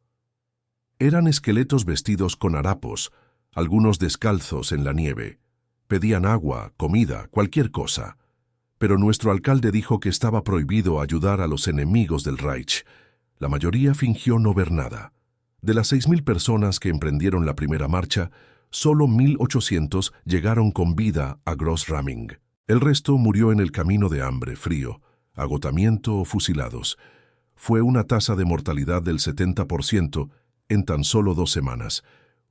Eran esqueletos vestidos con harapos, algunos descalzos en la nieve. Pedían agua, comida, cualquier cosa. Pero nuestro alcalde dijo que estaba prohibido ayudar a los enemigos del Reich. La mayoría fingió no ver nada. De las 6.000 personas que emprendieron la primera marcha, solo 1.800 llegaron con vida a Grossramming. El resto murió en el camino de hambre, frío, agotamiento o fusilados. Fue una tasa de mortalidad del 70% en tan solo 2 semanas,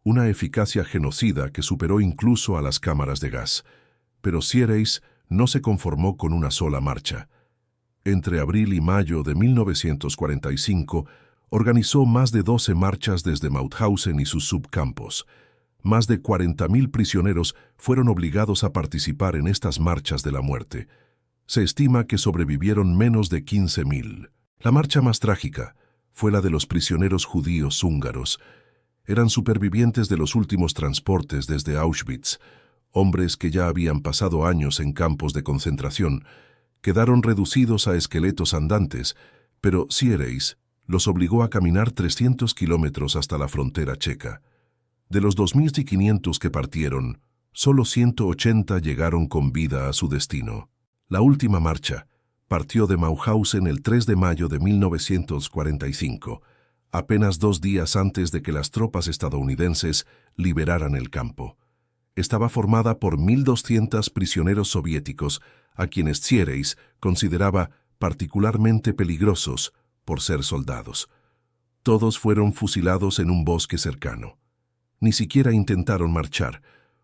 una eficacia genocida que superó incluso a las cámaras de gas. Pero Siereis no se conformó con una sola marcha. Entre abril y mayo de 1945, organizó más de 12 marchas desde Mauthausen y sus subcampos. Más de 40.000 prisioneros fueron obligados a participar en estas marchas de la muerte. Se estima que sobrevivieron menos de 15.000. La marcha más trágica fue la de los prisioneros judíos húngaros. Eran supervivientes de los últimos transportes desde Auschwitz, hombres que ya habían pasado años en campos de concentración. Quedaron reducidos a esqueletos andantes, pero Siereis los obligó a caminar 300 kilómetros hasta la frontera checa. De los 2.500 que partieron, solo 180 llegaron con vida a su destino. La última marcha partió de Mauthausen el 3 de mayo de 1945, apenas 2 días antes de que las tropas estadounidenses liberaran el campo. Estaba formada por 1.200 prisioneros soviéticos, a quienes Siereis consideraba particularmente peligrosos por ser soldados. Todos fueron fusilados en un bosque cercano. Ni siquiera intentaron marchar.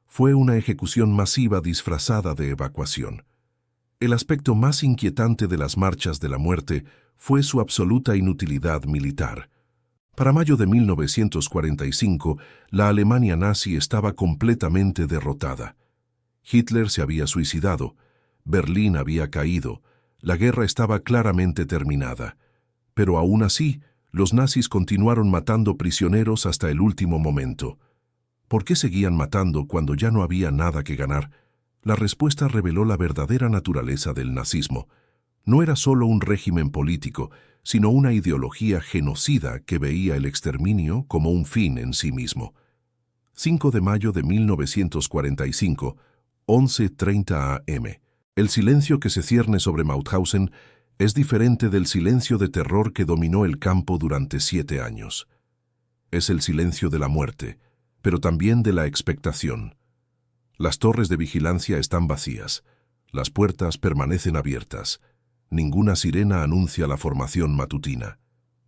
Fue una ejecución masiva disfrazada de evacuación. El aspecto más inquietante de las marchas de la muerte fue su absoluta inutilidad militar. Para mayo de 1945, la Alemania nazi estaba completamente derrotada. Hitler se había suicidado, Berlín había caído, la guerra estaba claramente terminada. Pero aún así, los nazis continuaron matando prisioneros hasta el último momento. ¿Por qué seguían matando cuando ya no había nada que ganar? La respuesta reveló la verdadera naturaleza del nazismo. No era solo un régimen político, sino una ideología genocida que veía el exterminio como un fin en sí mismo. 5 de mayo de 1945, 11:30 am. El silencio que se cierne sobre Mauthausen es diferente del silencio de terror que dominó el campo durante 7 años. Es el silencio de la muerte, pero también de la expectación. Las torres de vigilancia están vacías, las puertas permanecen abiertas, ninguna sirena anuncia la formación matutina.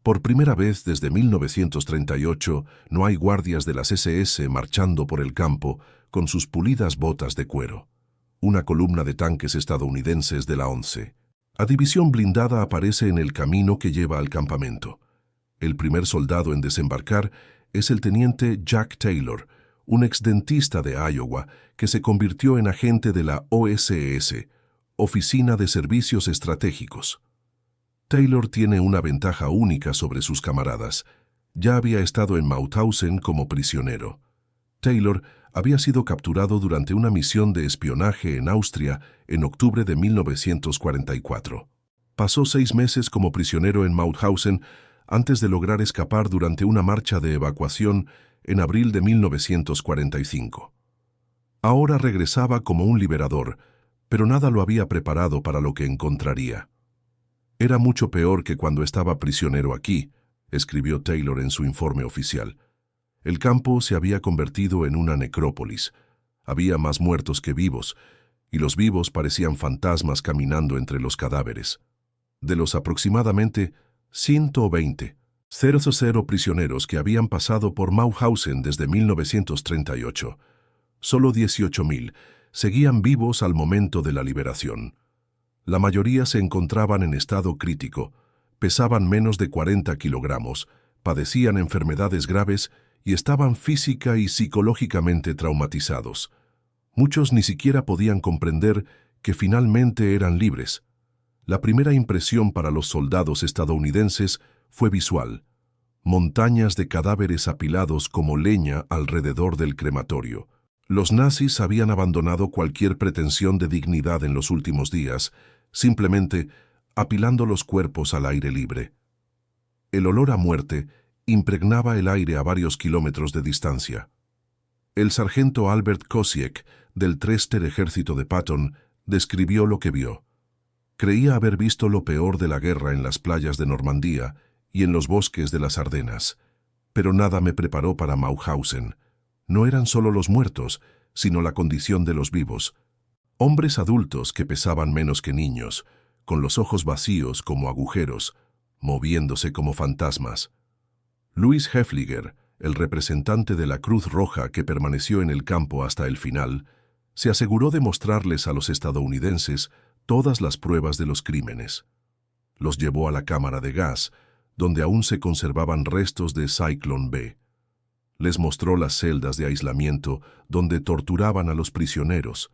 Por primera vez desde 1938 no hay guardias de las SS marchando por el campo con sus pulidas botas de cuero. Una columna de tanques estadounidenses de la 11. La división blindada aparece en el camino que lleva al campamento. El primer soldado en desembarcar es el teniente Jack Taylor, un exdentista de Iowa que se convirtió en agente de la OSS, Oficina de Servicios Estratégicos. Taylor tiene una ventaja única sobre sus camaradas. Ya había estado en Mauthausen como prisionero. Taylor había sido capturado durante una misión de espionaje en Austria en octubre de 1944. Pasó 6 meses como prisionero en Mauthausen antes de lograr escapar durante una marcha de evacuación en abril de 1945. Ahora regresaba como un liberador, pero nada lo había preparado para lo que encontraría. Era mucho peor que cuando estaba prisionero aquí, escribió Taylor en su informe oficial. El campo se había convertido en una necrópolis. Había más muertos que vivos, y los vivos parecían fantasmas caminando entre los cadáveres. De los aproximadamente 120 prisioneros que habían pasado por Mauthausen desde 1938, solo 18.000 seguían vivos al momento de la liberación. La mayoría se encontraban en estado crítico, pesaban menos de 40 kilogramos, padecían enfermedades graves y estaban física y psicológicamente traumatizados. Muchos ni siquiera podían comprender que finalmente eran libres. La primera impresión para los soldados estadounidenses fue visual: montañas de cadáveres apilados como leña alrededor del crematorio. Los nazis habían abandonado cualquier pretensión de dignidad en los últimos días, simplemente apilando los cuerpos al aire libre. El olor a muerte impregnaba el aire a varios kilómetros de distancia. El sargento Albert Kosiek, del Trester Ejército de Patton, describió lo que vio. Creía haber visto lo peor de la guerra en las playas de Normandía y en los bosques de las Ardenas, pero nada me preparó para Mauthausen. No eran solo los muertos, sino la condición de los vivos. Hombres adultos que pesaban menos que niños, con los ojos vacíos como agujeros, moviéndose como fantasmas. Louis Hefliger, el representante de la Cruz Roja que permaneció en el campo hasta el final, se aseguró de mostrarles a los estadounidenses todas las pruebas de los crímenes. Los llevó a la cámara de gas, donde aún se conservaban restos de Zyklon B. Les mostró las celdas de aislamiento donde torturaban a los prisioneros.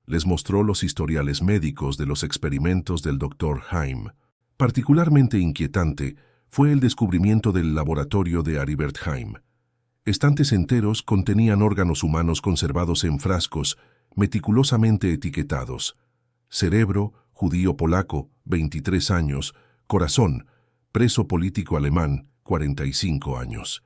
Les mostró los historiales médicos de los experimentos del Dr. Heim. Particularmente inquietante fue el descubrimiento del laboratorio de Aribert Heim. Estantes enteros contenían órganos humanos conservados en frascos, meticulosamente etiquetados. Cerebro, judío polaco, 23 años, corazón, preso político alemán, 45 años.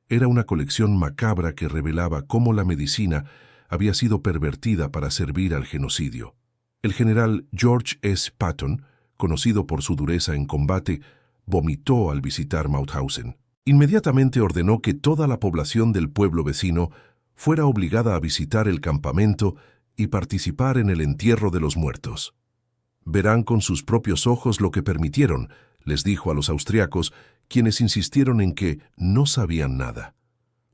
Era una colección macabra que revelaba cómo la medicina había sido pervertida para servir al genocidio. El general George S. Patton, conocido por su dureza en combate, vomitó al visitar Mauthausen. Inmediatamente ordenó que toda la población del pueblo vecino fuera obligada a visitar el campamento y participar en el entierro de los muertos. Verán con sus propios ojos lo que permitieron, les dijo a los austriacos, quienes insistieron en que no sabían nada.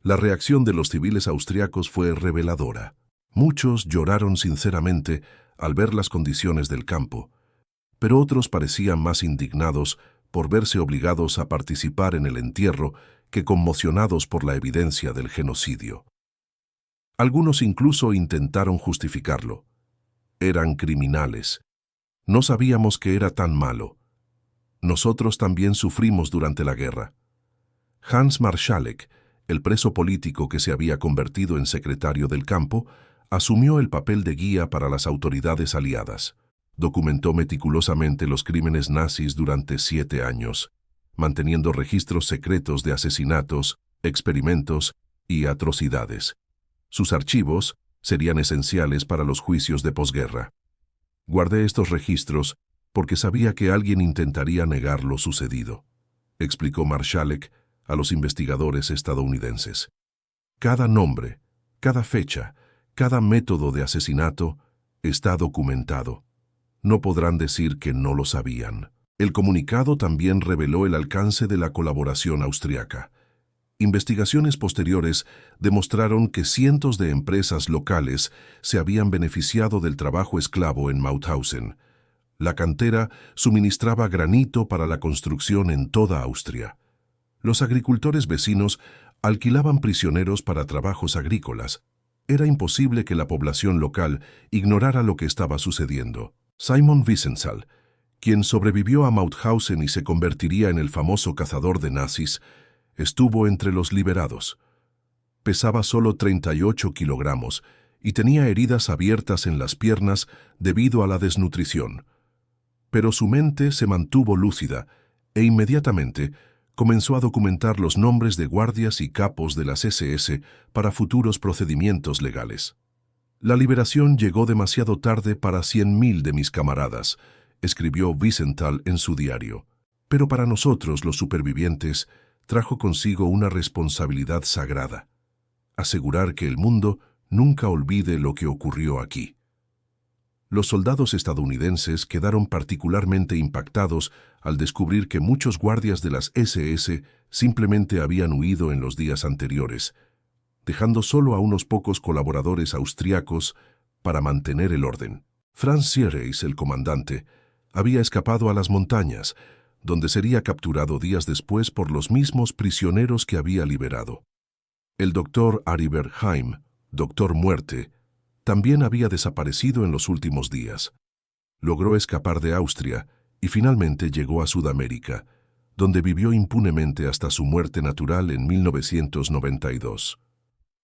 La reacción de los civiles austriacos fue reveladora. Muchos lloraron sinceramente al ver las condiciones del campo, pero otros parecían más indignados por verse obligados a participar en el entierro que conmocionados por la evidencia del genocidio. Algunos incluso intentaron justificarlo. Eran criminales. No sabíamos que era tan malo. Nosotros también sufrimos durante la guerra. Hans Marschalek, el preso político que se había convertido en secretario del campo, asumió el papel de guía para las autoridades aliadas. Documentó meticulosamente los crímenes nazis durante 7 años, manteniendo registros secretos de asesinatos, experimentos y atrocidades. Sus archivos serían esenciales para los juicios de posguerra. Guardé estos registros porque sabía que alguien intentaría negar lo sucedido, explicó Marschalek a los investigadores estadounidenses. Cada nombre, cada fecha, cada método de asesinato está documentado. No podrán decir que no lo sabían. El comunicado también reveló el alcance de la colaboración austriaca. Investigaciones posteriores demostraron que cientos de empresas locales se habían beneficiado del trabajo esclavo en Mauthausen. La cantera suministraba granito para la construcción en toda Austria. Los agricultores vecinos alquilaban prisioneros para trabajos agrícolas. Era imposible que la población local ignorara lo que estaba sucediendo. Simon Wiesenthal, quien sobrevivió a Mauthausen y se convertiría en el famoso cazador de nazis, estuvo entre los liberados. Pesaba solo 38 kilogramos y tenía heridas abiertas en las piernas debido a la desnutrición. Pero su mente se mantuvo lúcida e inmediatamente comenzó a documentar los nombres de guardias y capos de las SS para futuros procedimientos legales. La liberación llegó demasiado tarde para 100.000 de mis camaradas, escribió Wiesenthal en su diario. Pero para nosotros, los supervivientes, trajo consigo una responsabilidad sagrada: asegurar que el mundo nunca olvide lo que ocurrió aquí. Los soldados estadounidenses quedaron particularmente impactados al descubrir que muchos guardias de las SS simplemente habían huido en los días anteriores, dejando solo a unos pocos colaboradores austriacos para mantener el orden. Franz Siereis, el comandante, había escapado a las montañas, donde sería capturado días después por los mismos prisioneros que había liberado. El doctor Aribert Heim, Doctor Muerte, también había desaparecido en los últimos días. Logró escapar de Austria y finalmente llegó a Sudamérica, donde vivió impunemente hasta su muerte natural en 1992.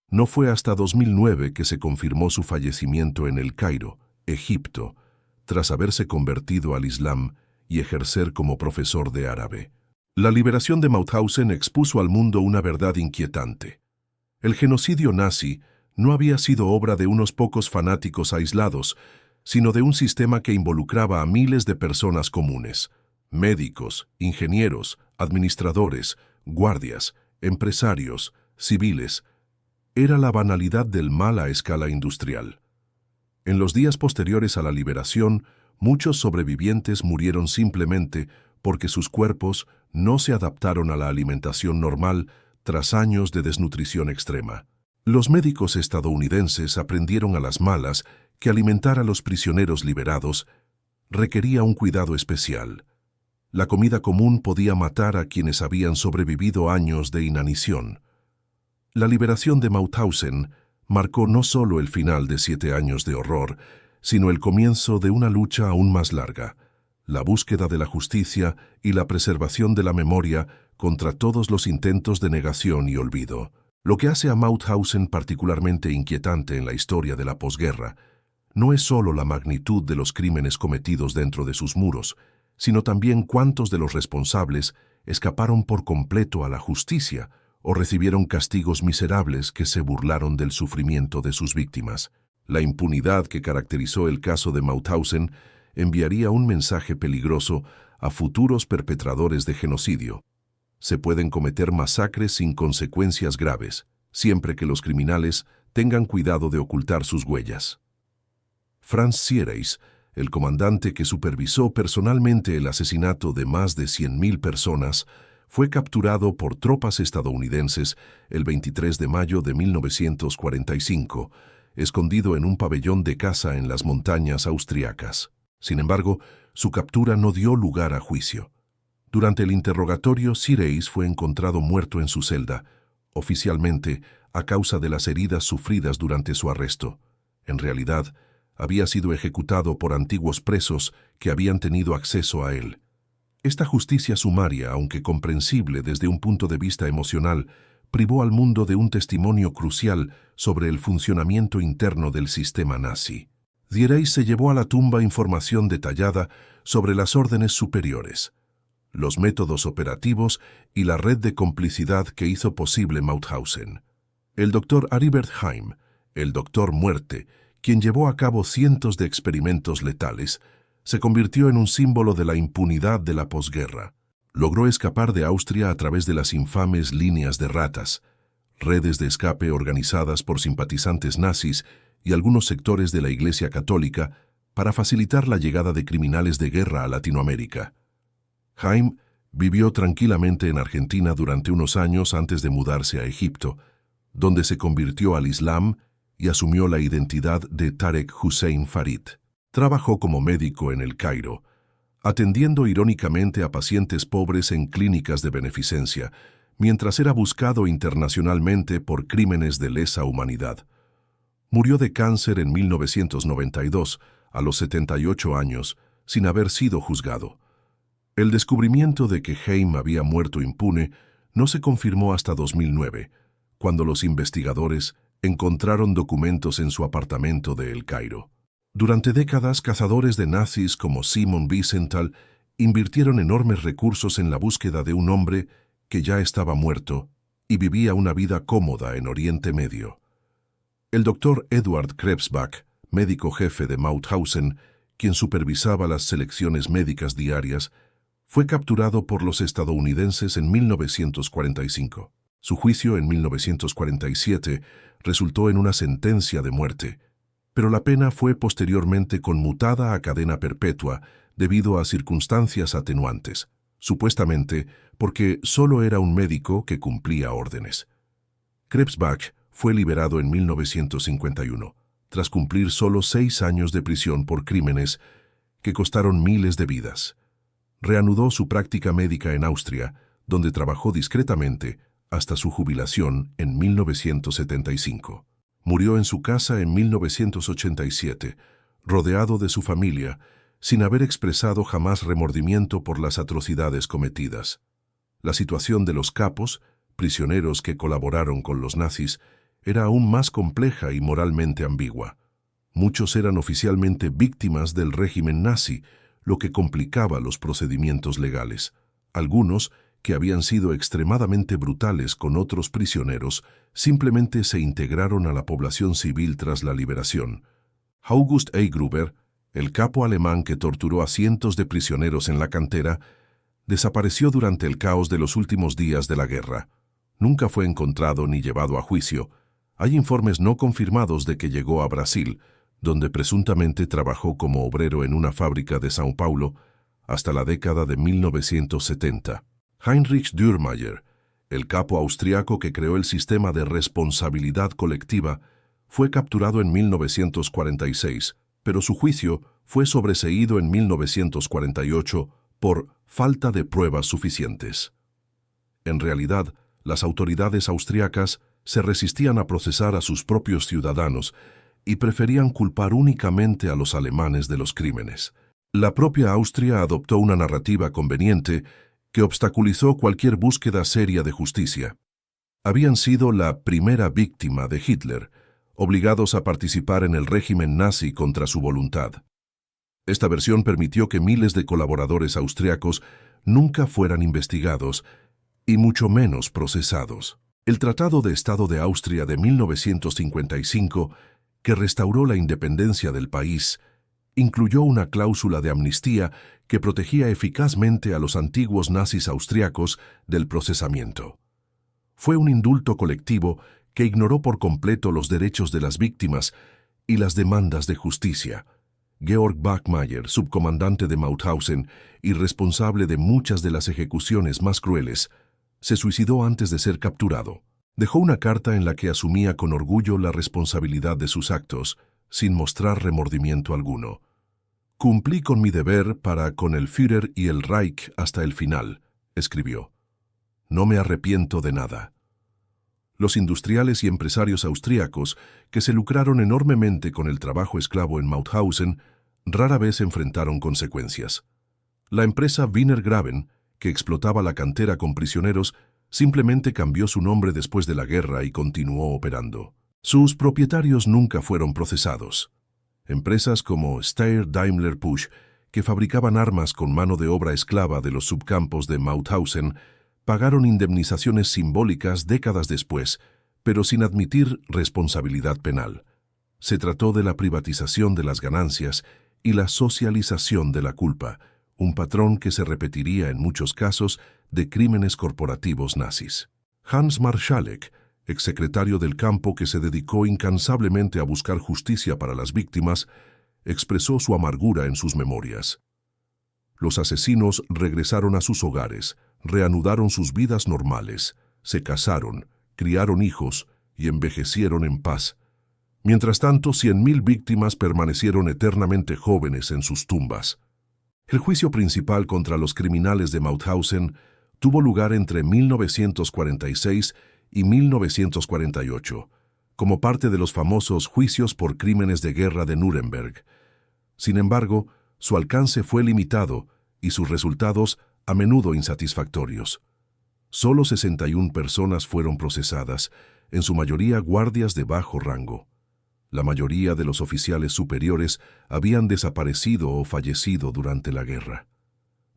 No fue hasta 2009 que se confirmó su fallecimiento en El Cairo, Egipto, tras haberse convertido al Islam y ejercer como profesor de árabe. La liberación de Mauthausen expuso al mundo una verdad inquietante. El genocidio nazi no había sido obra de unos pocos fanáticos aislados, sino de un sistema que involucraba a miles de personas comunes: médicos, ingenieros, administradores, guardias, empresarios, civiles. Era la banalidad del mal a escala industrial. En los días posteriores a la liberación, muchos sobrevivientes murieron simplemente porque sus cuerpos no se adaptaron a la alimentación normal tras años de desnutrición extrema. Los médicos estadounidenses aprendieron a las malas que alimentar a los prisioneros liberados requería un cuidado especial. La comida común podía matar a quienes habían sobrevivido años de inanición. La liberación de Mauthausen marcó no solo el final de 7 años de horror, sino el comienzo de una lucha aún más larga: la búsqueda de la justicia y la preservación de la memoria contra todos los intentos de negación y olvido. Lo que hace a Mauthausen particularmente inquietante en la historia de la posguerra no es solo la magnitud de los crímenes cometidos dentro de sus muros, sino también cuántos de los responsables escaparon por completo a la justicia o recibieron castigos miserables que se burlaron del sufrimiento de sus víctimas. La impunidad que caracterizó el caso de Mauthausen enviaría un mensaje peligroso a futuros perpetradores de genocidio. Se pueden cometer masacres sin consecuencias graves, siempre que los criminales tengan cuidado de ocultar sus huellas. Franz Siereis, el comandante que supervisó personalmente el asesinato de más de 100.000 personas, fue capturado por tropas estadounidenses el 23 de mayo de 1945, escondido en un pabellón de caza en las montañas austriacas. Sin embargo, su captura no dio lugar a juicio. Durante el interrogatorio, Siereis fue encontrado muerto en su celda, oficialmente a causa de las heridas sufridas durante su arresto. En realidad, había sido ejecutado por antiguos presos que habían tenido acceso a él. Esta justicia sumaria, aunque comprensible desde un punto de vista emocional, privó al mundo de un testimonio crucial sobre el funcionamiento interno del sistema nazi. Siereis se llevó a la tumba información detallada sobre las órdenes superiores, los métodos operativos y la red de complicidad que hizo posible Mauthausen. El doctor Aribert Heim, el doctor Muerte, quien llevó a cabo cientos de experimentos letales, se convirtió en un símbolo de la impunidad de la posguerra. Logró escapar de Austria a través de las infames líneas de ratas, redes de escape organizadas por simpatizantes nazis y algunos sectores de la Iglesia Católica para facilitar la llegada de criminales de guerra a Latinoamérica. Heim vivió tranquilamente en Argentina durante unos años antes de mudarse a Egipto, donde se convirtió al Islam y asumió la identidad de Tarek Hussein Farid. Trabajó como médico en El Cairo, atendiendo irónicamente a pacientes pobres en clínicas de beneficencia, mientras era buscado internacionalmente por crímenes de lesa humanidad. Murió de cáncer en 1992, a los 78 años, sin haber sido juzgado. El descubrimiento de que Heim había muerto impune no se confirmó hasta 2009, cuando los investigadores encontraron documentos en su apartamento de El Cairo. Durante décadas, cazadores de nazis como Simon Wiesenthal invirtieron enormes recursos en la búsqueda de un hombre que ya estaba muerto y vivía una vida cómoda en Oriente Medio. El doctor Eduard Krebsbach, médico jefe de Mauthausen, quien supervisaba las selecciones médicas diarias, fue capturado por los estadounidenses en 1945. Su juicio en 1947 resultó en una sentencia de muerte, pero la pena fue posteriormente conmutada a cadena perpetua debido a circunstancias atenuantes, supuestamente porque solo era un médico que cumplía órdenes. Krebsbach fue liberado en 1951, tras cumplir solo 6 años de prisión por crímenes que costaron miles de vidas. Reanudó su práctica médica en Austria, donde trabajó discretamente hasta su jubilación en 1975. Murió en su casa en 1987, rodeado de su familia, sin haber expresado jamás remordimiento por las atrocidades cometidas. La situación de los capos, prisioneros que colaboraron con los nazis, era aún más compleja y moralmente ambigua. Muchos eran oficialmente víctimas del régimen nazi, lo que complicaba los procedimientos legales. Algunos que habían sido extremadamente brutales con otros prisioneros, simplemente se integraron a la población civil tras la liberación. August A. Gruber, el capo alemán que torturó a cientos de prisioneros en la cantera, desapareció durante el caos de los últimos días de la guerra. Nunca fue encontrado ni llevado a juicio. Hay informes no confirmados de que llegó a Brasil, donde presuntamente trabajó como obrero en una fábrica de São Paulo hasta la década de 1970. Heinrich Dürrmayer, el capo austriaco que creó el sistema de responsabilidad colectiva, fue capturado en 1946, pero su juicio fue sobreseído en 1948 por falta de pruebas suficientes. En realidad, las autoridades austriacas se resistían a procesar a sus propios ciudadanos y preferían culpar únicamente a los alemanes de los crímenes. La propia Austria adoptó una narrativa conveniente que obstaculizó cualquier búsqueda seria de justicia. Habían sido la primera víctima de Hitler, obligados a participar en el régimen nazi contra su voluntad. Esta versión permitió que miles de colaboradores austriacos nunca fueran investigados y mucho menos procesados. El Tratado de Estado de Austria de 1955, que restauró la independencia del país, incluyó una cláusula de amnistía que protegía eficazmente a los antiguos nazis austriacos del procesamiento. Fue un indulto colectivo que ignoró por completo los derechos de las víctimas y las demandas de justicia. Georg Bachmeier, subcomandante de Mauthausen y responsable de muchas de las ejecuciones más crueles, se suicidó antes de ser capturado. Dejó una carta en la que asumía con orgullo la responsabilidad de sus actos, sin mostrar remordimiento alguno. «Cumplí con mi deber para con el Führer y el Reich hasta el final», escribió. «No me arrepiento de nada». Los industriales y empresarios austríacos, que se lucraron enormemente con el trabajo esclavo en Mauthausen, rara vez enfrentaron consecuencias. La empresa Wiener Graben, que explotaba la cantera con prisioneros, simplemente cambió su nombre después de la guerra y continuó operando. Sus propietarios nunca fueron procesados. Empresas como Steyr-Daimler-Puch, que fabricaban armas con mano de obra esclava de los subcampos de Mauthausen, pagaron indemnizaciones simbólicas décadas después, pero sin admitir responsabilidad penal. Se trató de la privatización de las ganancias y la socialización de la culpa, un patrón que se repetiría en muchos casos de crímenes corporativos nazis. Hans Marschalek, exsecretario del campo que se dedicó incansablemente a buscar justicia para las víctimas, expresó su amargura en sus memorias. Los asesinos regresaron a sus hogares, reanudaron sus vidas normales, se casaron, criaron hijos y envejecieron en paz. Mientras tanto, 100.000 víctimas permanecieron eternamente jóvenes en sus tumbas. El juicio principal contra los criminales de Mauthausen tuvo lugar entre 1946 y 1948, como parte de los famosos juicios por crímenes de guerra de Nuremberg. Sin embargo, su alcance fue limitado y sus resultados a menudo insatisfactorios. Solo 61 personas fueron procesadas, en su mayoría guardias de bajo rango. La mayoría de los oficiales superiores habían desaparecido o fallecido durante la guerra.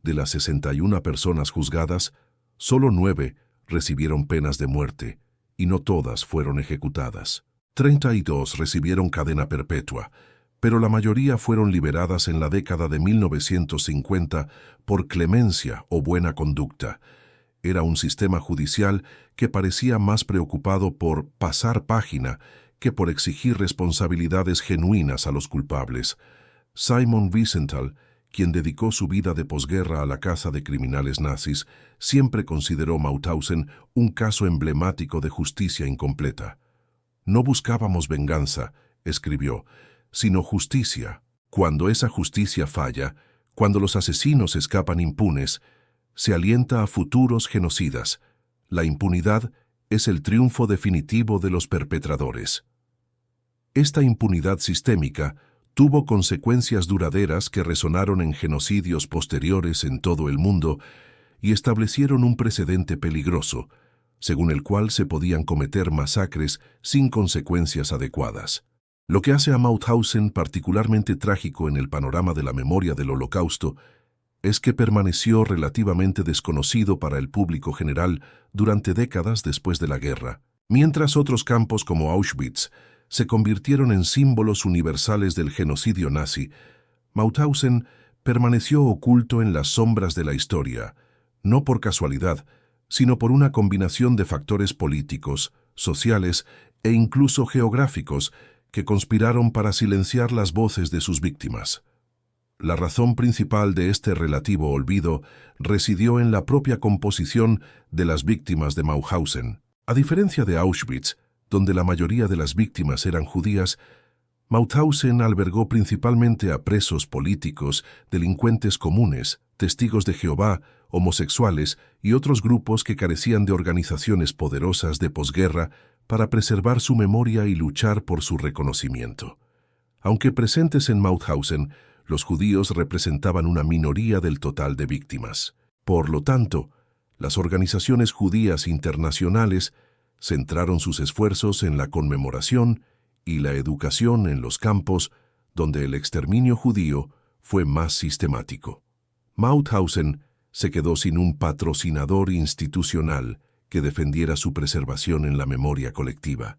De las 61 personas juzgadas, solo 9 recibieron penas de muerte, y no todas fueron ejecutadas. 32 recibieron cadena perpetua, pero la mayoría fueron liberadas en la década de 1950 por clemencia o buena conducta. Era un sistema judicial que parecía más preocupado por pasar página que por exigir responsabilidades genuinas a los culpables. Simon Wiesenthal, quien dedicó su vida de posguerra a la caza de criminales nazis, siempre consideró Mauthausen un caso emblemático de justicia incompleta. «No buscábamos venganza», escribió, «sino justicia. Cuando esa justicia falla, cuando los asesinos escapan impunes, se alienta a futuros genocidas. La impunidad es el triunfo definitivo de los perpetradores». Esta impunidad sistémica tuvo consecuencias duraderas que resonaron en genocidios posteriores en todo el mundo y establecieron un precedente peligroso, según el cual se podían cometer masacres sin consecuencias adecuadas. Lo que hace a Mauthausen particularmente trágico en el panorama de la memoria del Holocausto es que permaneció relativamente desconocido para el público general durante décadas después de la guerra, mientras otros campos como Auschwitz se convirtieron en símbolos universales del genocidio nazi. Mauthausen permaneció oculto en las sombras de la historia, no por casualidad, sino por una combinación de factores políticos, sociales e incluso geográficos que conspiraron para silenciar las voces de sus víctimas. La razón principal de este relativo olvido residió en la propia composición de las víctimas de Mauthausen. A diferencia de Auschwitz, donde la mayoría de las víctimas eran judías, Mauthausen albergó principalmente a presos políticos, delincuentes comunes, testigos de Jehová, homosexuales y otros grupos que carecían de organizaciones poderosas de posguerra para preservar su memoria y luchar por su reconocimiento. Aunque presentes en Mauthausen, los judíos representaban una minoría del total de víctimas. Por lo tanto, las organizaciones judías internacionales centraron sus esfuerzos en la conmemoración y la educación en los campos donde el exterminio judío fue más sistemático. Mauthausen se quedó sin un patrocinador institucional que defendiera su preservación en la memoria colectiva.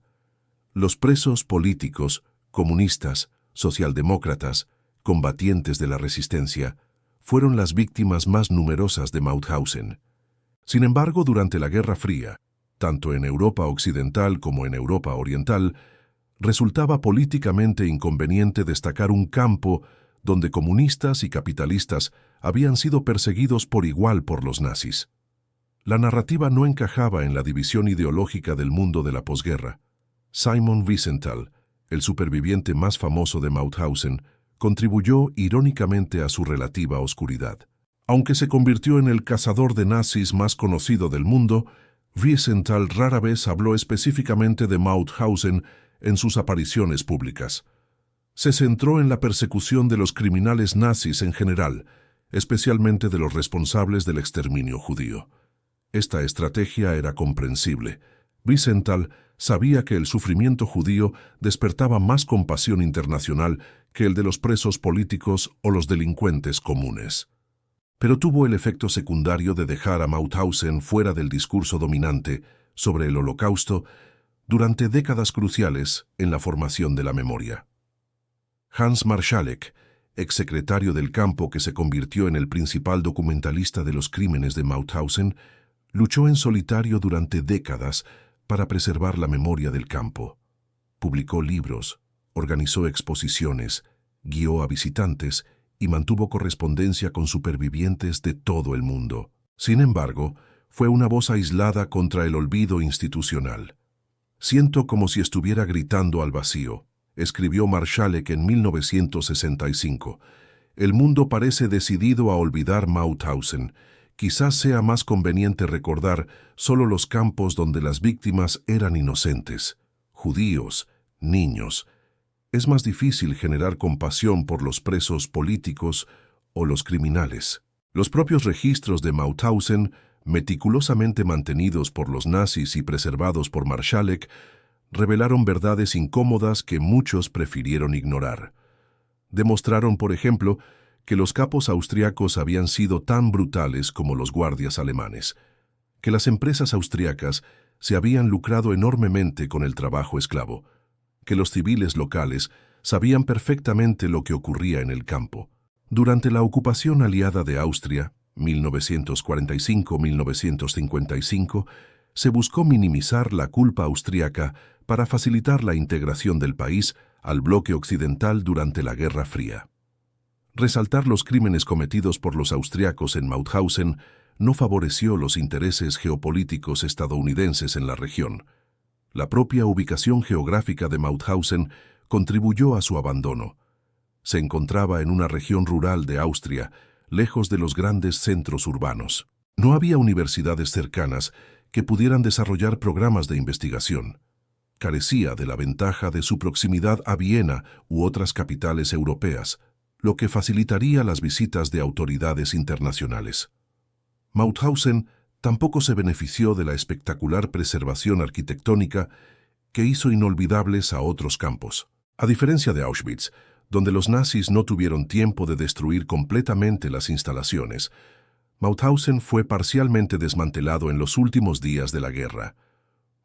Los presos políticos, comunistas, socialdemócratas, combatientes de la resistencia, fueron las víctimas más numerosas de Mauthausen. Sin embargo, durante la Guerra Fría, tanto en Europa Occidental como en Europa Oriental, resultaba políticamente inconveniente destacar un campo donde comunistas y capitalistas habían sido perseguidos por igual por los nazis. La narrativa no encajaba en la división ideológica del mundo de la posguerra. Simon Wiesenthal, el superviviente más famoso de Mauthausen, contribuyó irónicamente a su relativa oscuridad. Aunque se convirtió en el cazador de nazis más conocido del mundo, Wiesenthal rara vez habló específicamente de Mauthausen en sus apariciones públicas. Se centró en la persecución de los criminales nazis en general, especialmente de los responsables del exterminio judío. Esta estrategia era comprensible. Wiesenthal sabía que el sufrimiento judío despertaba más compasión internacional que el de los presos políticos o los delincuentes comunes. Pero tuvo el efecto secundario de dejar a Mauthausen fuera del discurso dominante sobre el Holocausto durante décadas cruciales en la formación de la memoria. Hans Marschalek, exsecretario del campo que se convirtió en el principal documentalista de los crímenes de Mauthausen, luchó en solitario durante décadas para preservar la memoria del campo. Publicó libros, organizó exposiciones, guió a visitantes y mantuvo correspondencia con supervivientes de todo el mundo. Sin embargo, fue una voz aislada contra el olvido institucional. «Siento como si estuviera gritando al vacío», escribió Marschalek en 1965. «El mundo parece decidido a olvidar Mauthausen. Quizás sea más conveniente recordar solo los campos donde las víctimas eran inocentes, judíos, niños. Es más difícil generar compasión por los presos políticos o los criminales». Los propios registros de Mauthausen, meticulosamente mantenidos por los nazis y preservados por Marschalek, revelaron verdades incómodas que muchos prefirieron ignorar. Demostraron, por ejemplo, que los capos austriacos habían sido tan brutales como los guardias alemanes, que las empresas austriacas se habían lucrado enormemente con el trabajo esclavo, que los civiles locales sabían perfectamente lo que ocurría en el campo. Durante la ocupación aliada de Austria, 1945-1955, se buscó minimizar la culpa austríaca para facilitar la integración del país al bloque occidental durante la Guerra Fría. Resaltar los crímenes cometidos por los austriacos en Mauthausen no favoreció los intereses geopolíticos estadounidenses en la región. La propia ubicación geográfica de Mauthausen contribuyó a su abandono. Se encontraba en una región rural de Austria, lejos de los grandes centros urbanos. No había universidades cercanas que pudieran desarrollar programas de investigación. Carecía de la ventaja de su proximidad a Viena u otras capitales europeas, lo que facilitaría las visitas de autoridades internacionales. Mauthausen tampoco se benefició de la espectacular preservación arquitectónica que hizo inolvidables a otros campos. A diferencia de Auschwitz, Donde los nazis no tuvieron tiempo de destruir completamente las instalaciones, Mauthausen fue parcialmente desmantelado en los últimos días de la guerra.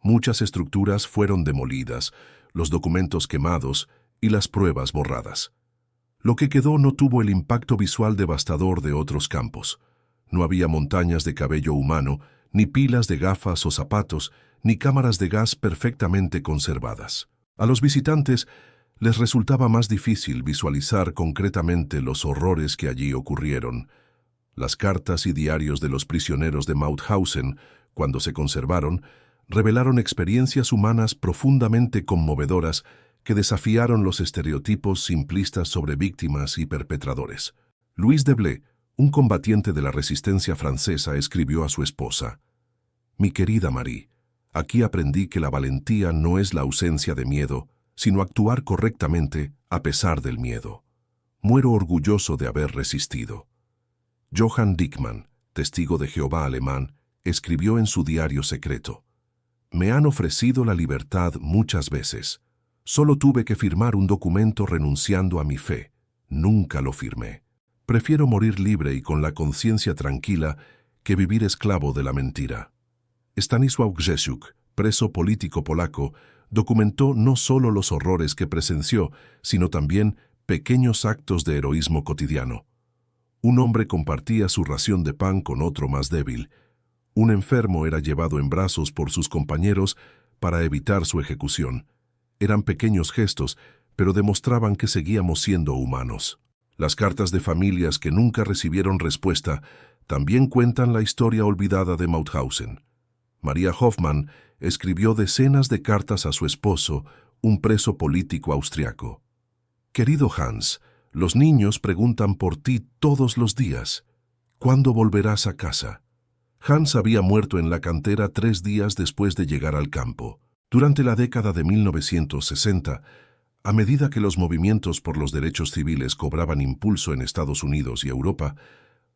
Muchas estructuras fueron demolidas, los documentos quemados y las pruebas borradas. Lo que quedó no tuvo el impacto visual devastador de otros campos. No había montañas de cabello humano, ni pilas de gafas o zapatos, ni cámaras de gas perfectamente conservadas. A los visitantes les resultaba más difícil visualizar concretamente los horrores que allí ocurrieron. Las cartas y diarios de los prisioneros de Mauthausen, cuando se conservaron, revelaron experiencias humanas profundamente conmovedoras que desafiaron los estereotipos simplistas sobre víctimas y perpetradores. Louis Deblé, un combatiente de la resistencia francesa, escribió a su esposa: «Mi querida Marie, aquí aprendí que la valentía no es la ausencia de miedo, sino actuar correctamente a pesar del miedo. Muero orgulloso de haber resistido». Johann Dickmann, testigo de Jehová alemán, escribió en su diario secreto: «Me han ofrecido la libertad muchas veces. Solo tuve que firmar un documento renunciando a mi fe. Nunca lo firmé. Prefiero morir libre y con la conciencia tranquila que vivir esclavo de la mentira». Stanisław Grzesiuk, preso político polaco, documentó no solo los horrores que presenció, sino también pequeños actos de heroísmo cotidiano. Un hombre compartía su ración de pan con otro más débil. Un enfermo era llevado en brazos por sus compañeros para evitar su ejecución. Eran pequeños gestos, pero demostraban que seguíamos siendo humanos. Las cartas de familias que nunca recibieron respuesta también cuentan la historia olvidada de Mauthausen. Maria Hoffmann escribió decenas de cartas a su esposo, un preso político austriaco. «Querido Hans, los niños preguntan por ti todos los días. ¿Cuándo volverás a casa?». Hans había muerto en la cantera 3 días después de llegar al campo. Durante la década de 1960, a medida que los movimientos por los derechos civiles cobraban impulso en Estados Unidos y Europa,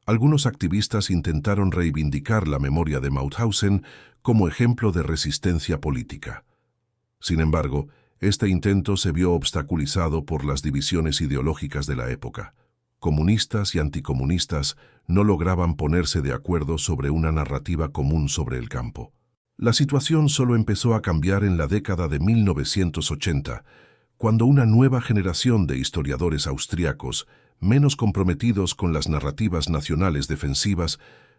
algunos activistas intentaron reivindicar la memoria de Mauthausen como ejemplo de resistencia política. Sin embargo, este intento se vio obstaculizado por las divisiones ideológicas de la época. Comunistas y anticomunistas no lograban ponerse de acuerdo sobre una narrativa común sobre el campo. La situación solo empezó a cambiar en la década de 1980, cuando una nueva generación de historiadores austriacos, menos comprometidos con las narrativas nacionales defensivas,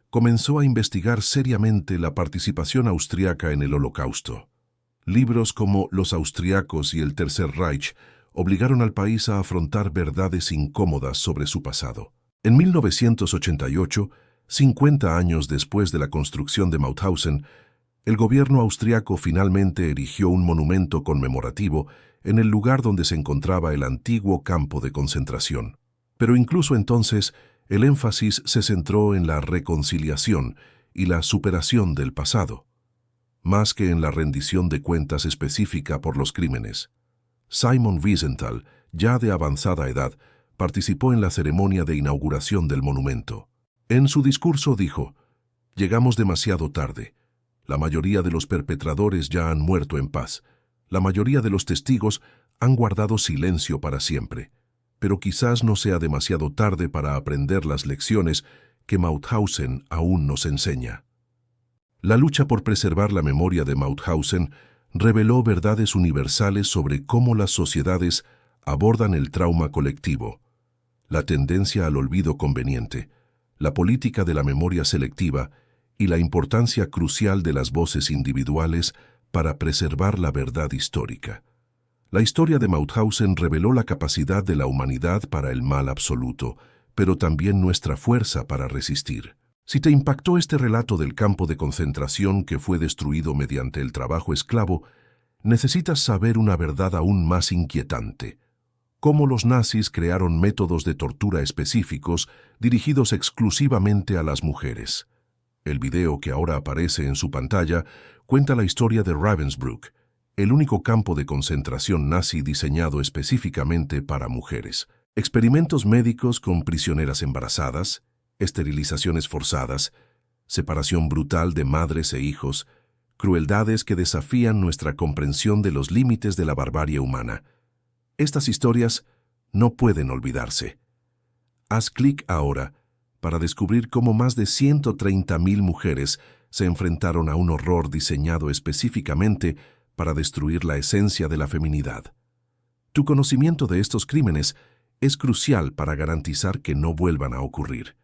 comenzó a investigar seriamente la participación austriaca en el Holocausto. Libros como Los austriacos y el Tercer Reich obligaron al país a afrontar verdades incómodas sobre su pasado. En 1988, 50 años después de la construcción de Mauthausen, el gobierno austriaco finalmente erigió un monumento conmemorativo en el lugar donde se encontraba el antiguo campo de concentración. Pero incluso entonces, el énfasis se centró en la reconciliación y la superación del pasado, más que en la rendición de cuentas específica por los crímenes. Simon Wiesenthal, ya de avanzada edad, participó en la ceremonia de inauguración del monumento. En su discurso dijo: «Llegamos demasiado tarde. La mayoría de los perpetradores ya han muerto en paz. La mayoría de los testigos han guardado silencio para siempre. Pero quizás no sea demasiado tarde para aprender las lecciones que Mauthausen aún nos enseña». La lucha por preservar la memoria de Mauthausen reveló verdades universales sobre cómo las sociedades abordan el trauma colectivo, la tendencia al olvido conveniente, la política de la memoria selectiva y la importancia crucial de las voces individuales para preservar la verdad histórica. La historia de Mauthausen reveló la capacidad de la humanidad para el mal absoluto, pero también nuestra fuerza para resistir. Si te impactó este relato del campo de concentración que fue destruido mediante el trabajo esclavo, necesitas saber una verdad aún más inquietante: cómo los nazis crearon métodos de tortura específicos dirigidos exclusivamente a las mujeres. El video que ahora aparece en su pantalla cuenta la historia de Ravensbrück, el único campo de concentración nazi diseñado específicamente para mujeres. Experimentos médicos con prisioneras embarazadas, esterilizaciones forzadas, separación brutal de madres e hijos, crueldades que desafían nuestra comprensión de los límites de la barbarie humana. Estas historias no pueden olvidarse. Haz clic ahora para descubrir cómo más de 130.000 mujeres se enfrentaron a un horror diseñado específicamente para destruir la esencia de la feminidad. Tu conocimiento de estos crímenes es crucial para garantizar que no vuelvan a ocurrir.